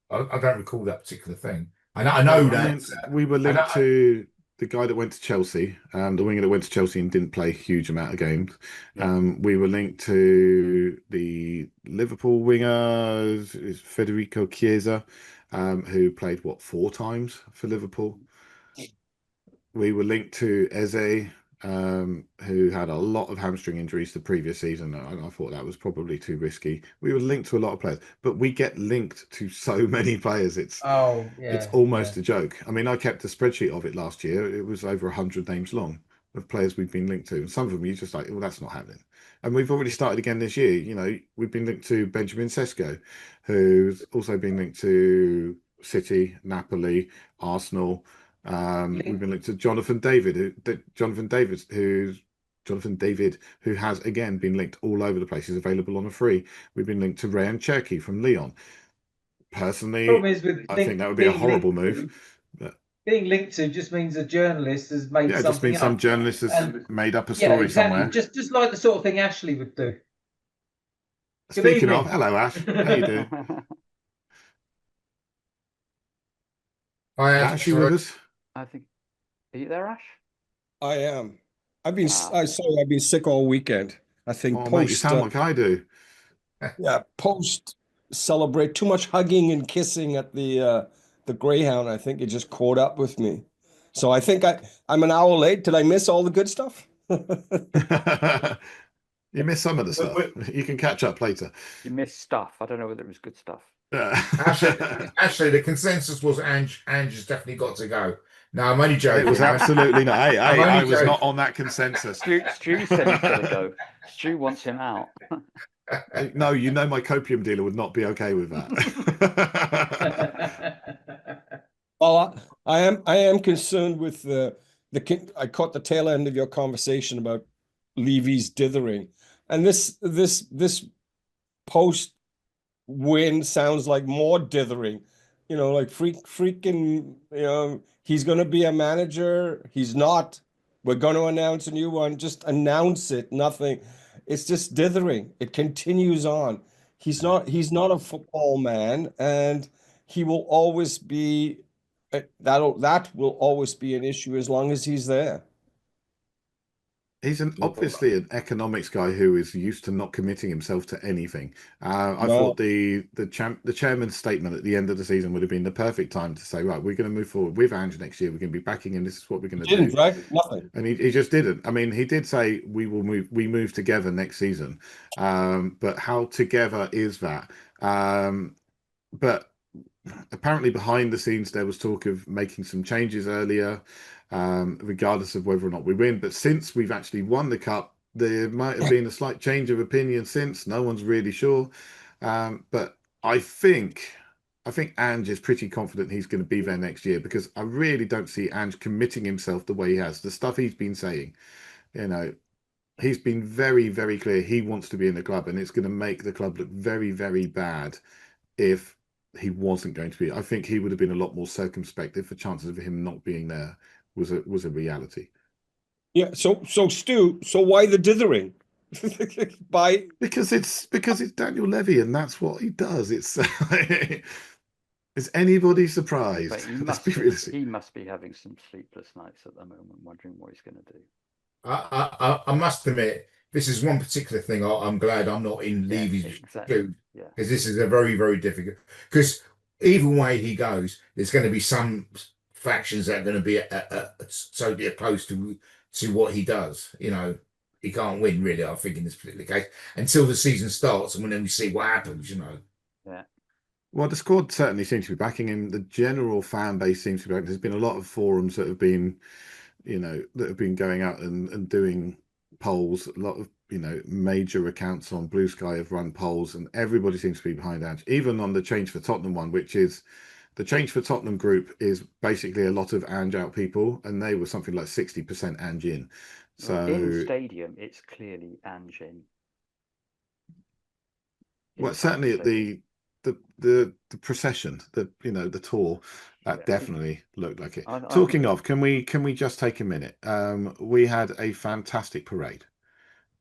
I don't recall that particular thing. I know that. I mean, we were linked to the guy that went to Chelsea, the winger that went to Chelsea and didn't play a huge amount of games. Yeah. We were linked to the Liverpool winger, Federico Chiesa, who played 4 times for Liverpool. We were linked to Eze, who had a lot of hamstring injuries the previous season. I thought that was probably too risky. We were linked to a lot of players, but we get linked to so many players. It's almost a joke. I mean, I kept a spreadsheet of it last year. It was over 100 names long of players we've been linked to. And some of them you're just like, well, that's not happening. And we've already started again this year. You know, we've been linked to Benjamin Sesko, who's also been linked to City, Napoli, Arsenal. We've been linked to Jonathan David, who has again been linked all over the place. He's available on a free. We've been linked to Rayan Cherki from Lyon. Personally, I think that would be a horrible move. Being linked to just means a journalist has made something just means some journalist has made up a story somewhere. Just like the sort of thing Ashley would do. Speaking of, hello Ash, how you doing? Hi, Ash, you with us? I think. Are you there, Ash? I am. I've been sick all weekend. I think mate, you sound like I do. Yeah, post celebrate too much hugging and kissing at the Greyhound. I think it just caught up with me. So I think I'm an hour late. Did I miss all the good stuff? You missed some of the stuff. You can catch up later. You missed stuff. I don't know whether it was good stuff. Actually, the consensus was Ange has definitely got to go. No, I'm only joking. It was absolutely not. Hey, I was not on that consensus. Stu said he's got to go. Stu wants him out. No, you know my copium dealer would not be okay with that. Well, I am concerned with I caught the tail end of your conversation about Levy's dithering, and this post win sounds like more dithering. Like freaking, he's going to be a manager. He's not. We're going to announce a new one. Just announce it. Nothing. It's just dithering. It continues on. He's not a football man, and he will always be that will always be an issue as long as he's there. He's obviously an economics guy who is used to not committing himself to anything. I No, thought the chairman's statement at the end of the season would have been the perfect time to say, right, we're going to move forward with Ange next year. We're going to be backing him. This is what we're going to he didn't, do. right? Nothing. And he just didn't. I mean, he did say we move together next season. But how together is that? But apparently behind the scenes there was talk of making some changes earlier, regardless of whether or not we win. But since we've actually won the cup, there might have been a slight change of opinion since. No one's really sure. But I think Ange is pretty confident he's going to be there next year, because I really don't see Ange committing himself the way he has. The stuff he's been saying, he's been very, very clear he wants to be in the club, and it's going to make the club look very, very bad if he wasn't going to be. I think he would have been a lot more circumspect if the chances of him not being there was a reality. Yeah. So Stu, so why the dithering? Because it's Daniel Levy, and that's what he does. It's is anybody surprised? But he must be having some sleepless nights at the moment, wondering what he's going to do. I must admit, this is one particular thing I'm glad I'm not in Levy's shoes, because this is a very, very difficult. Because either way he goes, there's going to be some factions that are going to be totally opposed to what he does. He can't win, really, I think, in this particular case, until the season starts, and then we see what happens. Yeah. Well, the squad certainly seems to be backing him. The general fan base seems to be backing. There's been a lot of forums that have been, going out and doing polls. A lot of major accounts on Blue Sky have run polls, and everybody seems to be behind Ange. Even on the Change for Tottenham one, which is the Change for Tottenham group, is basically a lot of Ange out people, and they were something like 60% Ange in. So in stadium, it's clearly Ange in. Well, certainly at the procession, the tour, that definitely looked like it. Talking of, can we just take a minute? We had a fantastic parade.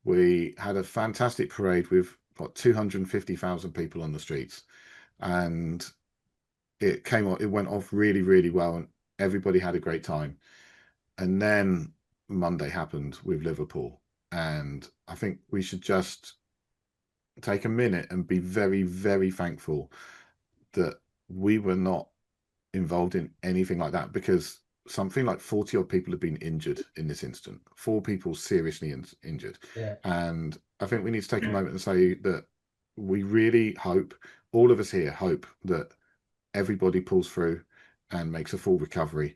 We had a fantastic parade with 250,000 people on the streets, and it went off really, really well, and everybody had a great time. And then Monday happened with Liverpool, and I think we should just take a minute and be very, very thankful that we were not involved in anything like that, because something like 40 odd people have been injured in this incident. 4 people seriously injured. Yeah. And I think we need to take a moment and say that we really hope, all of us here hope, that everybody pulls through and makes a full recovery.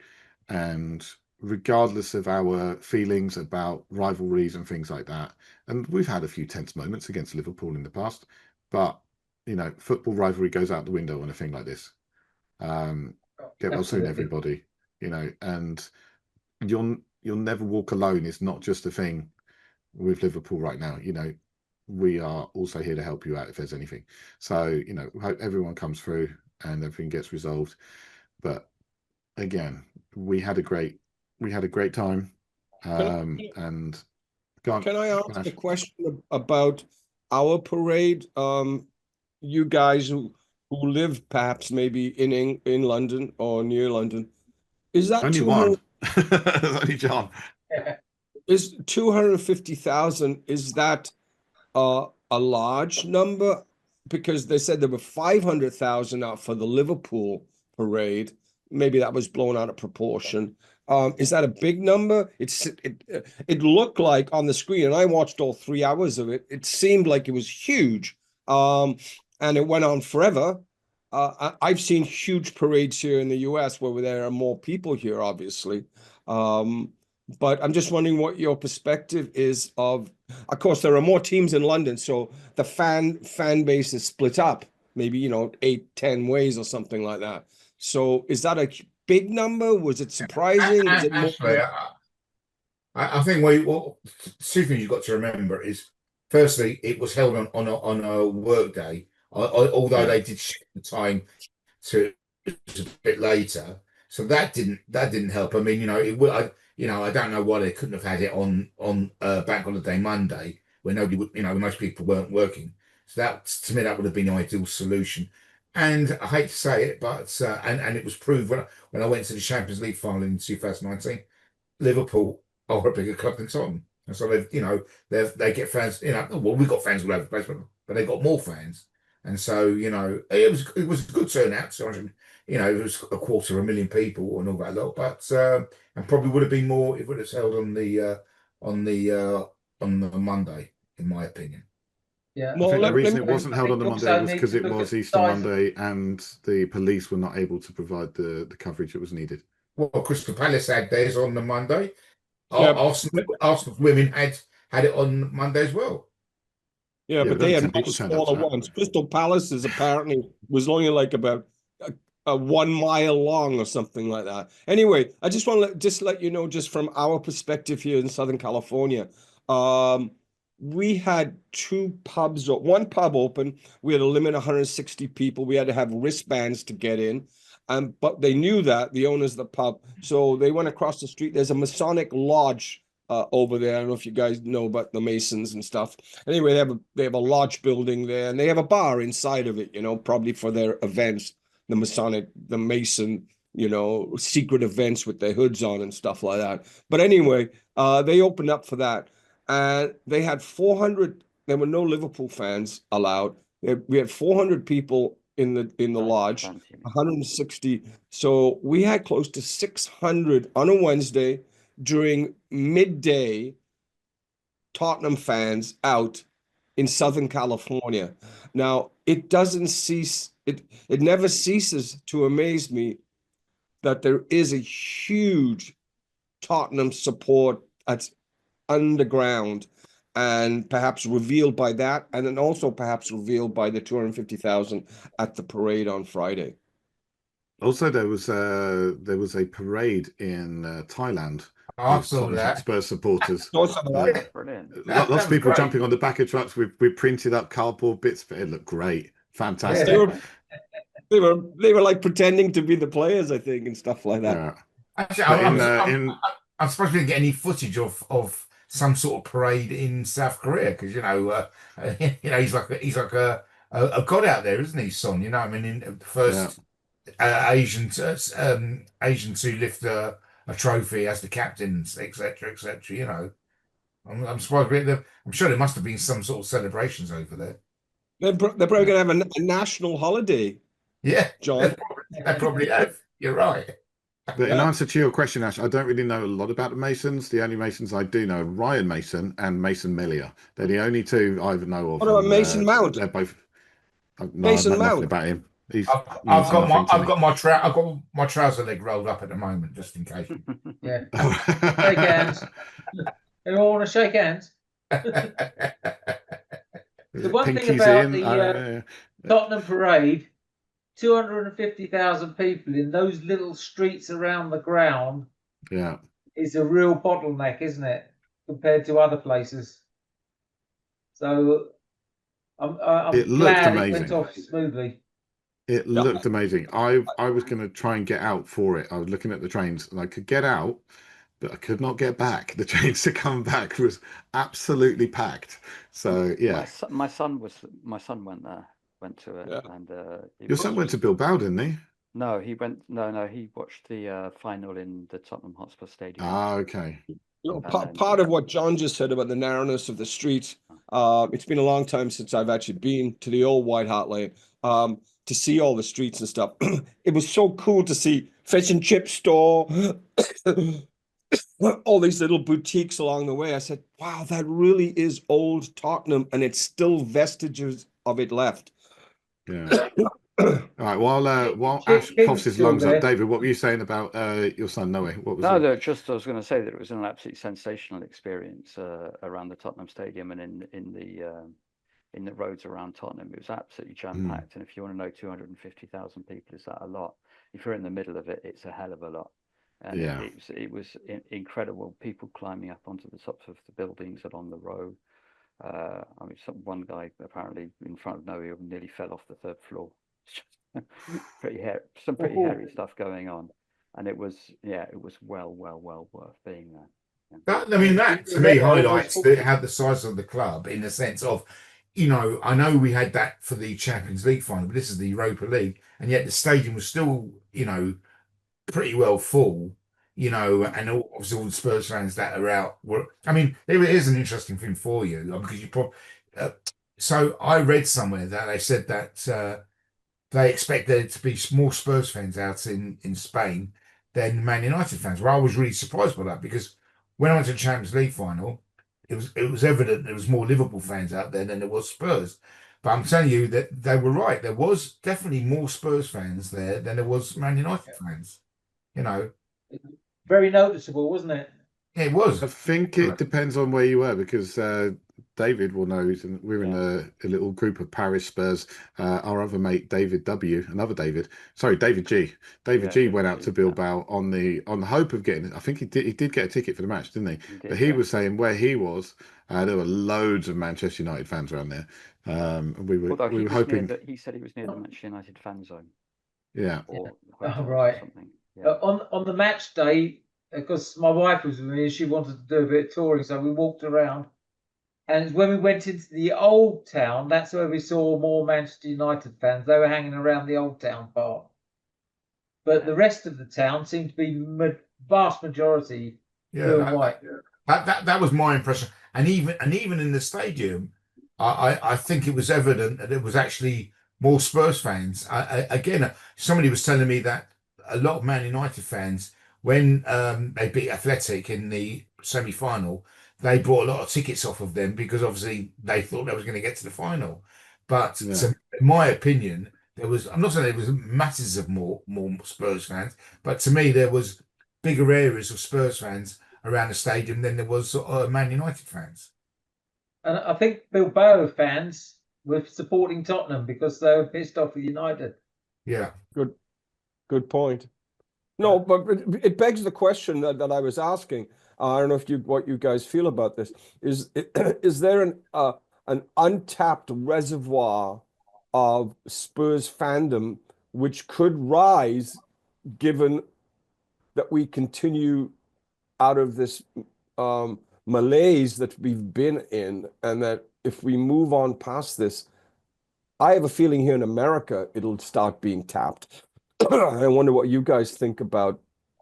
And regardless of our feelings about rivalries and things like that, and we've had a few tense moments against Liverpool in the past, but football rivalry goes out the window on a thing like this. Get well soon, everybody. And you'll never walk alone is not just a thing with Liverpool right now. We are also here to help you out if there's anything. So hope everyone comes through and everything gets resolved. But again, we had a great time. And can I ask a question about our parade? You guys who live perhaps maybe in London or near London, is that only one? Only John. Is 250,000? Is that a large number? Because they said there were 500,000 out for the Liverpool parade. Maybe that was blown out of proportion. Is that a big number? It looked like on the screen, and I watched all 3 hours of it. It seemed like it was huge, and it went on forever. I've seen huge parades here in the US where there are more people here, obviously. But I'm just wondering what your perspective is of course, there are more teams in London, so the fan base is split up, maybe, 8, 10 ways or something like that. So is that a big number? Was it surprising? Was it more? Actually, I think two things you've got to remember is, firstly, it was held on a work day, although they did shift the time to a bit later, so that didn't help. I mean, it would. I don't know why they couldn't have had it on Bank Holiday Monday, where nobody would, most people weren't working. So that, to me, that would have been the ideal solution. And I hate to say it, but and it was proved when I went to the Champions League final in 2019. Liverpool are a bigger club than Tottenham, and so they get fans. Well, we got fans all over the place, but they got more fans, and so it was a good turnout. 200, it was 250,000 people and all that lot, but and probably would have been more if it was held on the Monday, in my opinion. Yeah, I think the reason it me- wasn't I held on think the also Monday was need because to it look was at Easter size of- Monday and the police were not able to provide the coverage that was needed. Well, Crystal Palace had theirs on the Monday. Yeah. Arsenal's women had it on Monday as well. Yeah, but but they only had 10 much people turned up smaller to that. ones. Crystal Palace's apparently was only like about a 1 mile long or something like that. Anyway, I just want to let you know, just from our perspective here in Southern California, we had one pub open. We had a limit of 160 people. We had to have wristbands to get in. But they knew that, the owners of the pub. So they went across the street. There's a Masonic lodge over there. I don't know if you guys know about the Masons and stuff. Anyway, they have a large building there, and they have a bar inside of it, probably for their events, the Mason, secret events with their hoods on and stuff like that. But anyway, they opened up for that. And they had 400, there were no Liverpool fans allowed. We had 400 people in the lodge, 160. So we had close to 600 on a Wednesday during midday Tottenham fans out in Southern California. Now, it doesn't cease, it never ceases to amaze me that there is a huge Tottenham support that's underground, and perhaps revealed by that, and then also perhaps revealed by the 250,000 at the parade on Friday. Also, there was a parade in Thailand I with saw Tottenham that. Spurs supporters. Brilliant. Lots That of was people great. jumping on the back of trucks with printed up cardboard bits, but it looked great, fantastic. They were like pretending to be the players, I think, and stuff like that. Yeah. Actually, But I'm surprised we didn't get any footage of some sort of parade in South Korea, because he's like a god out there, isn't he, Son? I mean, in the first Asian to lift a trophy as the captain, etc., etc. I'm surprised. I'm sure there must have been some sort of celebrations over there. They're probably going to have a national holiday. Yeah, John. they probably have. You're right. But in answer to your question, Ash, I don't really know a lot about the Masons. The only Masons I do know are Ryan Mason and Mason Melia. They're the only two I even know of. What about Mason Mount? They're both. No, Mason I know nothing Mount. about him. I've got my trouser leg rolled up at the moment, just in case. Yeah. Shake hands. Anyone want to shake hands? The one thing about the Tottenham parade, 250,000 people in those little streets around the ground, is a real bottleneck, isn't it, compared to other places? So I'm glad it went off smoothly. It looked amazing. I was going to try and get out for it. I was looking at the trains and I could get out, but I could not get back. The trains to come back was absolutely packed. So yeah, my son went to it, and your son went to Bilbao, didn't he? No, he went. No, he watched the final in the Tottenham Hotspur Stadium. Ah, okay. Part of what John just said about the narrowness of the streets. It's been a long time since I've actually been to the old White Hart Lane to see all the streets and stuff. It was so cool to see fish and chip store, all these little boutiques along the way. I said, wow, that really is old Tottenham, and it's still vestiges of it left. Yeah. All right. While Ash coughs his lungs up, David, what were you saying about your son Noe? What was I was going to say that it was an absolutely sensational experience around the Tottenham Stadium and in in the roads around Tottenham. It was absolutely jam-packed. And if you want to know 250,000 people, is that a lot? If you're in the middle of it, it's a hell of a lot. And Yeah. it was incredible. People climbing up onto the tops of the buildings along the road. I mean, one guy apparently in front of Noe nearly fell off the third floor. Pretty hairy stuff going on, and it was well worth being there. Yeah. I mean, that to me highlights how the size of the club, in the sense of, I know we had that for the Champions League final, but this is the Europa League, and yet the stadium was still, pretty well full, and obviously all the Spurs fans that are out were. I mean, there is an interesting thing for you, because you probably. So I read somewhere that they said that they expect there to be more Spurs fans out in Spain than Man United fans. Well, I was really surprised by that, because when I went to the Champions League final, it was evident there was more Liverpool fans out there than there was Spurs. But I'm telling you that they were right. There was definitely more Spurs fans there than there was Man United fans. Very noticeable, wasn't it? It was. I think it depends on where you were, because David will know. We're in a little group of Paris Spurs. Our other mate, David W, David G. David G went out to Bilbao on the hope of getting. I think he did get a ticket for the match, didn't he? But he was saying where he was, there were loads of Manchester United fans around there. We were hoping. He said he was near the Manchester United fan zone. Yeah. Or right. Or something. Yeah. On the match day, because my wife was with me and she wanted to do a bit of touring, so we walked around. And when we went into the old town, that's where we saw more Manchester United fans. They were hanging around the old town part. But the rest of the town seemed to be vast majority blue and white. That was my impression. And even in the stadium, I think it was evident that it was actually more Spurs fans. Again, somebody was telling me that a lot of Man United fans, when they beat Athletic in the semi-final, they bought a lot of tickets off of them, because obviously they thought they was going to get to the final. But in my opinion, I'm not saying there was masses of more Spurs fans, but to me there was bigger areas of Spurs fans around the stadium than there was Man United fans. And I think Bilbao fans were supporting Tottenham because they were pissed off with United. Yeah. Good point. No, but it begs the question that I was asking. I don't know what you guys feel about this. Is there an untapped reservoir of Spurs fandom which could rise, given that we continue out of this malaise that we've been in, and that if we move on past this, I have a feeling here in America it'll start being tapped. I wonder what you guys think about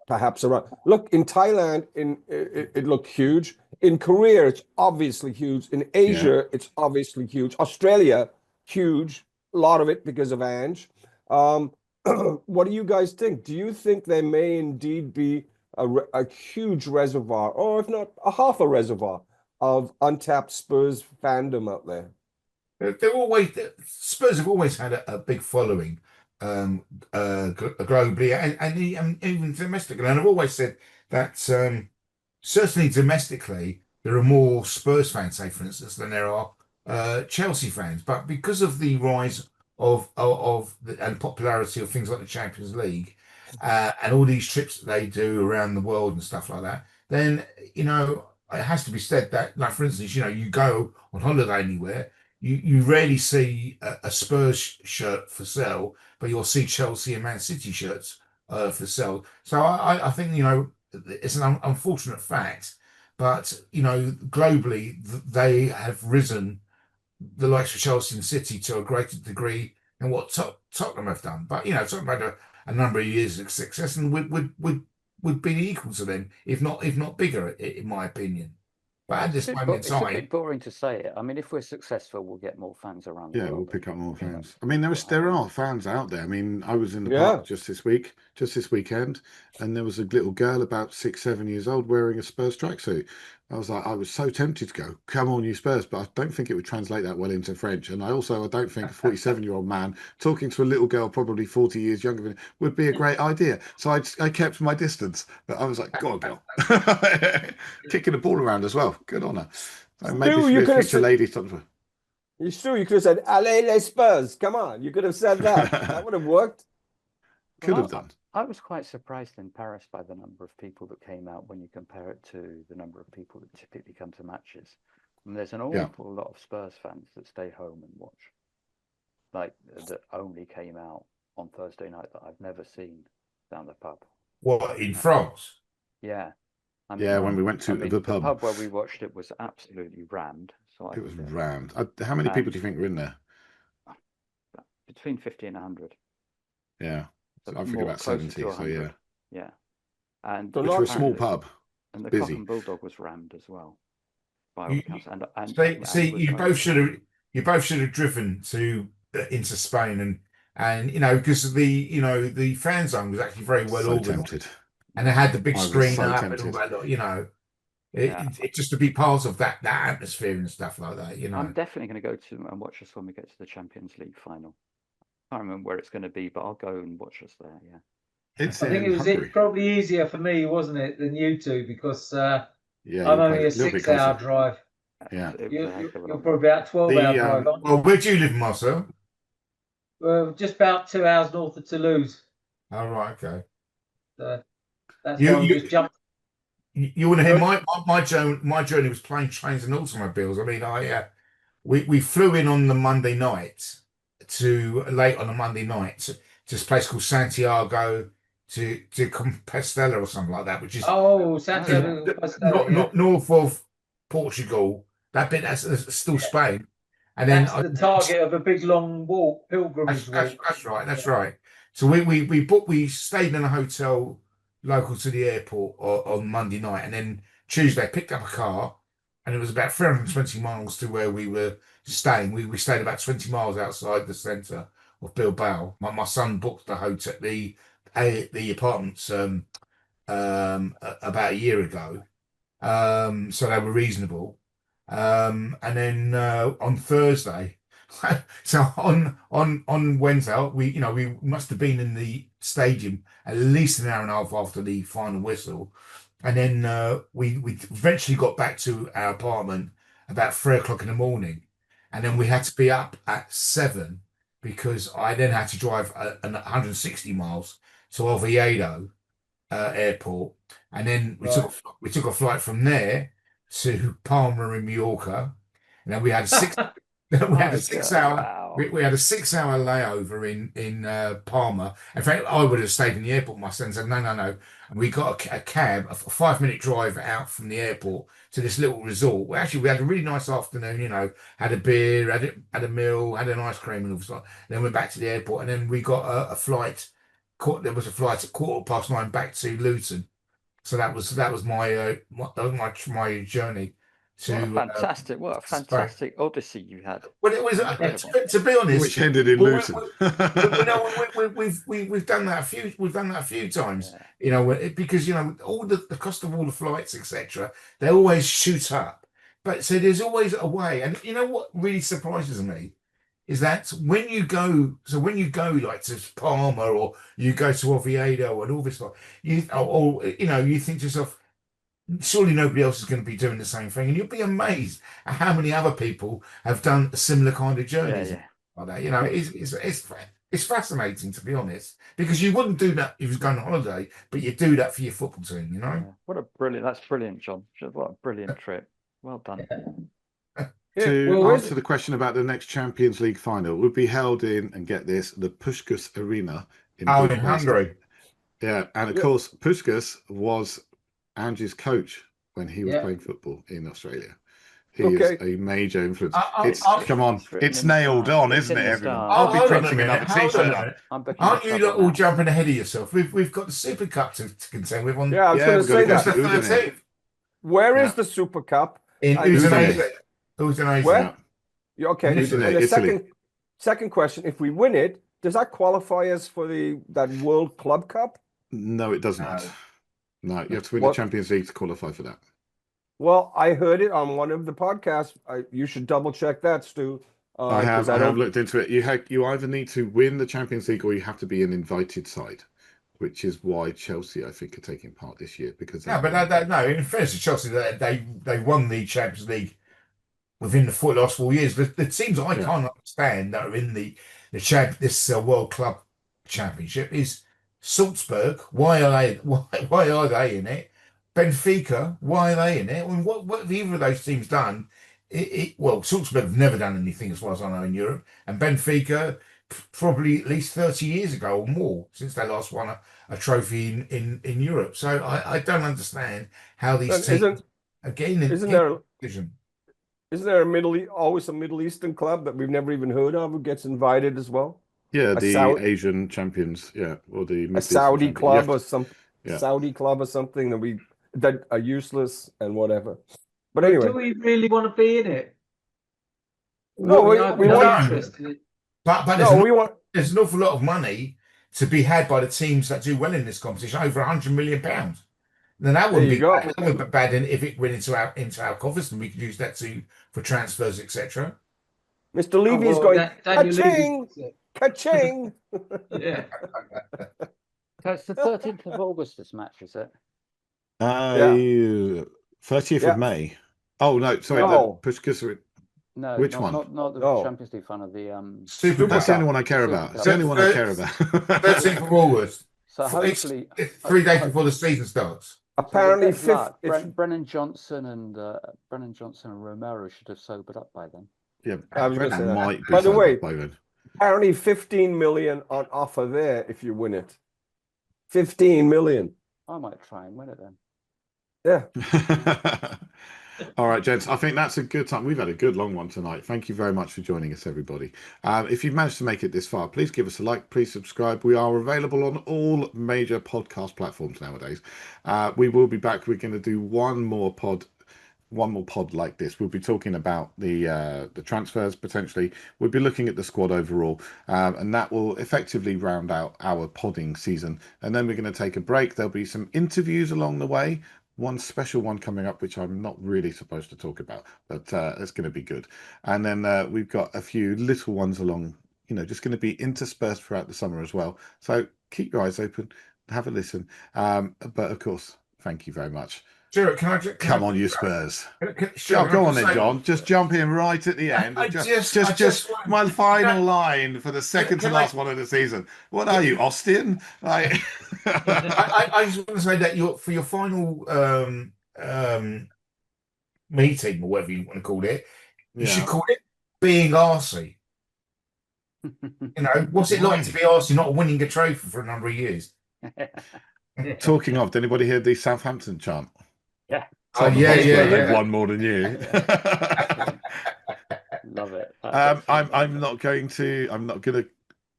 perhaps around. Look, in Thailand, it looked huge. In Korea, it's obviously huge. In Asia, it's obviously huge. Australia, huge. A lot of it because of Ange. What do you guys think? Do you think there may indeed be a huge reservoir, or if not a half a reservoir, of untapped Spurs fandom out there? Spurs have always had a big following, globally and even domestically. And I've always said that certainly domestically there are more Spurs fans, say for instance, than there are Chelsea fans. But because of the rise of and popularity of things like the Champions League and all these trips that they do around the world and stuff like that, then it has to be said that, like for instance, you go on holiday anywhere, you rarely see a Spurs shirt for sale, but you'll see Chelsea and Man City shirts for sale. So I think it's an unfortunate fact, but globally they have risen, the likes of Chelsea and City, to a greater degree than what Tottenham have done. But Tottenham had a number of years of success and would be equal to them, if not bigger, in my opinion. But at this moment in time, it's a bit boring to say it. I mean, if we're successful, we'll get more fans around the world. We'll pick up more fans. I mean, there are fans out there. I mean, I was in the park just this weekend, and there was a little girl about 6, 7 years old wearing a Spurs tracksuit. I was so tempted to go, come on, you Spurs, but I don't think it would translate that well into French. And I don't think a 47-year-old man talking to a little girl, probably 40 years younger than him, would be a great idea. So I kept my distance. But I was like, go on, girl. Kicking the ball around as well. Good on her. So maybe she'll be a future lady. It's true. You could have said, Allez les Spurs. Come on. You could have said that. That would have worked. Could have done. I was quite surprised in Paris by the number of people that came out when you compare it to the number of people that typically come to matches. And there's an awful lot of Spurs fans that stay home and watch, like that only came out on Thursday night that I've never seen down the pub. What, in France? Yeah. When we went to the pub. The pub where we watched it was absolutely rammed. So it was rammed. How many people do you think were in there? Between 50 and 100. Yeah. I think about 70, so yeah. Yeah. And which was a small pub. And the busy. Cock and Bulldog was rammed as well. You both should have driven into Spain and because the fan zone was actually very well organised. And they had the big screen up and all that, it just to be part of that atmosphere and stuff like that, I'm definitely going to go to and watch us when we get to the Champions League final. I can't remember where it's going to be, but I'll go and watch us there. Yeah, I think it was probably easier for me, wasn't it, than you two, because I'm only a 6-hour drive. Yeah, you're probably about 12-hour drive. Well, where do you live, Marcel? Well, just about 2 hours north of Toulouse. Oh, right, okay. That's why we just jumped. You want to hear my journey was planes, trains, and automobiles. I mean, we flew in on the Monday night late on a Monday night to this place called Santiago to Compostela or something like that, which is Santiago, north of Portugal. That bit that's still Spain, and then that's the target of a big long pilgrimage walk. That's right. So we stayed in a hotel local to the airport on Monday night, and then Tuesday picked up a car, and it was about 320 miles to where we were staying. We stayed about 20 miles outside the centre of Bilbao. My son booked the hotel, the apartments about a year ago, so they were reasonable. And then on Thursday, so on Wednesday, we must have been in the stadium at least an hour and a half after the final whistle, and then we eventually got back to our apartment about 3 o'clock in the morning, and then we had to be up at 7 because I then had to drive 160 miles to Oviedo airport, and then we took a flight from there to Palma in Mallorca, and then we had a 6 hour we had a 6 hour layover in Palma. In fact, I would have stayed in the airport. My son said no, and we got a cab, a 5-minute drive out from the airport to this little resort. Well, actually we had a really nice afternoon, had a beer, had a meal, had an ice cream and all that. Then went back to the airport, and then we got a flight. There was a flight at 9:15 back to Luton. So that was my journey. What a fantastic odyssey you had. Well, it was to be honest, which ended in Luton. We've done that a few times, because all the cost of all the flights, etc. They always shoot up, but so there's always a way. And what really surprises me is that when you go like to Palma or you go to Oviedo and all this stuff, you think to yourself, surely nobody else is going to be doing the same thing, and you'll be amazed at how many other people have done a similar kind of journeys like that. It's fascinating, to be honest, because you wouldn't do that if you was going on holiday, but you do that for your football team. That's brilliant, John. What a brilliant trip. Well done. To answer the question about the next Champions League final, it would be held in, and get this, the Puskás Arena in Hungary. Yeah, and of course Puskás was Angie's coach when he was playing football in Australia. He is a major influence. It's nailed on, isn't it, everyone? I'll be printing another t-shirt. Aren't you all jumping ahead of yourself? We've got the Super Cup to contend with on. Yeah, I was going to say that. Where is the Super Cup? In Udinese. Where? Okay. The second question: if we win it, does that qualify us for that World Club Cup? No, it does not. No, you have to win the Champions League to qualify for that. Well, I heard it on one of the podcasts. You should double check that, Stu. I have looked into it. You either need to win the Champions League or you have to be an invited side, which is why Chelsea, I think, are taking part this year because. No, but in fairness to Chelsea, they won the Champions League within the last 4 years. The teams I can't understand that are in this World Club Championship is Salzburg. Why are they? Why are they in it? Benfica. Why are they in it? I mean, what have either of those teams done? Well, Salzburg have never done anything as far as I know in Europe, and Benfica probably at least 30 years ago or more since they last won a trophy in Europe. So I don't understand how these teams again isn't there always a Middle Eastern club that we've never even heard of who gets invited as well? Yeah, the Asian champions, or the a Saudi club or some Yeah. Saudi club or something that are useless and whatever. But But anyway, do we really want to be in it? No, we want- interested. But no, we want. there's an awful lot of money to be had by the teams that do well in this competition, over £100 million. Then that wouldn't be bad. That wouldn't be bad if it went into our coffers, and we could use that for transfers, etc. Mr. Levy's going ka-ching, Levy. ka-ching. Yeah. So it's the 13th of August, this match, is it? 30th of May. Oh no, sorry, No. No, which one? Not the Champions League final, the Super That's the Cup. only one I care about. It's the only one I care about. 13th of August. So hopefully, it's 3 days before the season starts. Apparently, Brennan Johnson and Romero should have sobered up by then. Yeah, I was Brennan might be. By the way, by then. apparently 15 million on offer there if you win it. 15 million. I might try and win it then. Yeah. All right, gents, I think that's a good time. We've had a good long one tonight. Thank you very much for joining us, everybody. If you've managed to make it this far, please give us a like, please subscribe. We are available on all major podcast platforms nowadays. We will be back. We're going to do one more pod like this. We'll be talking about the transfers potentially. We'll be looking at the squad overall, and that will effectively round out our podding season. And then we're going to take a break. There'll be some interviews along the way. One special one coming up, which I'm not really supposed to talk about, but it's going to be good. And then we've got a few little ones along, just going to be interspersed throughout the summer as well. So keep your eyes open, have a listen. But of course, thank you very much. Sure, come on, you Spurs. Go on then, John. Just jump in right at the end. Just my final line for the second to last one of the season. What are you, Austin? I just want to say that for your final meeting, or whatever you want to call it, you should call it being arsey. What's it like to be arsey, not winning a trophy for a number of years? Talking of, did anybody hear the Southampton chant? Yeah. Yeah. One more than you. Love it. I'm not going to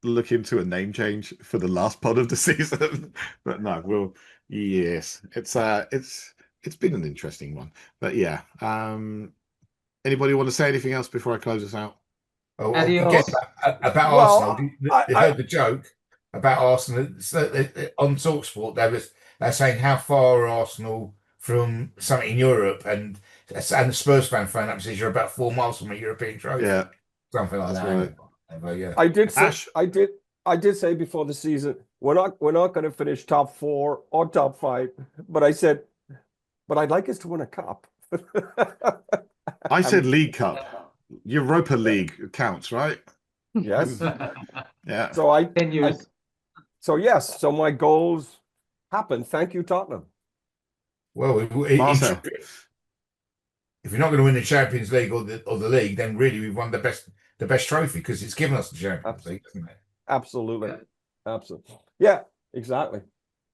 look into a name change for the last pod of the season, but no, yes, it's been an interesting one, but yeah. Anybody want to say anything else before I close this out? About Arsenal, you heard the joke about Arsenal on TalkSport. They're saying how far are Arsenal from something in Europe, and the Spurs fan phone up says you're about 4 miles from a European trophy. Yeah, something like that. Right. Yeah. I did say before the season we're not going to finish top 4 or top 5, but I said, but I'd like us to win a cup. I said League Cup, Europa League counts, right? Yes. Yeah. So my goals happened. Thank you, Tottenham. Well, if you're not going to win the Champions League or the league, then really we've won the best trophy, because it's given us the Champions League, isn't it? Absolutely. Yeah, exactly.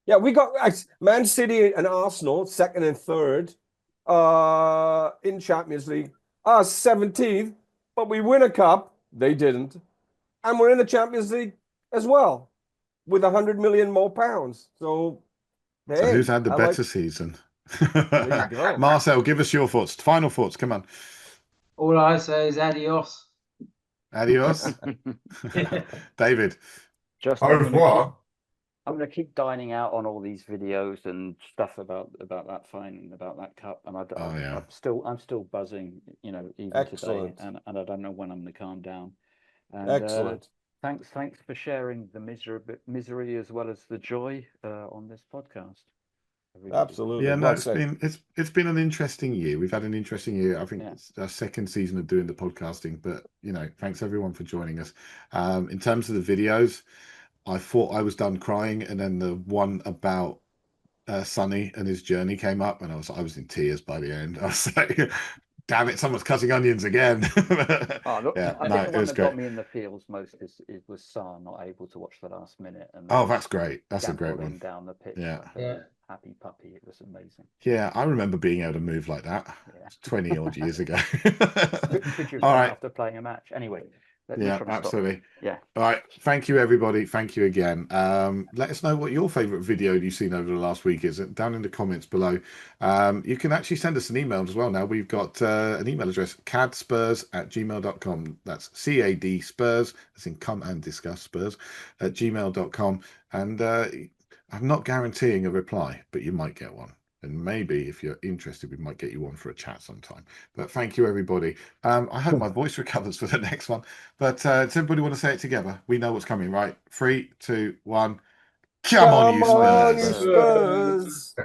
Yeah, we got Man City and Arsenal 2nd and 3rd in Champions League. 17th, but we win a cup. They didn't, and we're in the Champions League as well with 100 million more pounds. So who's had the better season? Marcel, give us your thoughts. Final thoughts. Come on. All I say is adios. Adios. David. Just au revoir. I'm going to keep dining out on all these videos and stuff about that final and about that cup, and I'm still buzzing, even today, and I don't know when I'm going to calm down. And, excellent. Thanks for sharing the misery as well as the joy on this podcast. I really do. Absolutely. Yeah, no, Well said. it's been an interesting year. We've had an interesting year. I think Yeah. it's our second season of doing the podcasting, but you know, thanks everyone for joining us. In terms of the videos, I thought I was done crying, and then the one about Sonny and his journey came up, and I was in tears by the end. I was like, damn it, someone's cutting onions again. Oh, look, Yeah, I no, think the it one was that great. got me in the feels most was Sarr not able to watch the last minute and Oh, that's great. That's a great gambolling one. down the pitch Yeah. like Yeah. a happy puppy. It was amazing. Yeah, I remember being able to move like that Yeah. 20 odd years ago. Could you have All done right. after playing a match? Anyway, we Yeah, probably stop. absolutely. Yeah. All right. Thank you, everybody. Thank you again. Let us know what your favorite video you've seen over the last week is down in the comments below. You can actually send us an email as well now. We've got an email address, cadspurs@gmail.com. That's CAD Spurs, as in come and discuss Spurs, at gmail.com. And I'm not guaranteeing a reply, but you might get one. And maybe if you're interested, we might get you on for a chat sometime. But thank you, everybody. I hope my voice recovers for the next one. But does everybody want to say it together? We know what's coming, right? 3, 2, 1. Come on, you Come on, Spurs! you Spurs.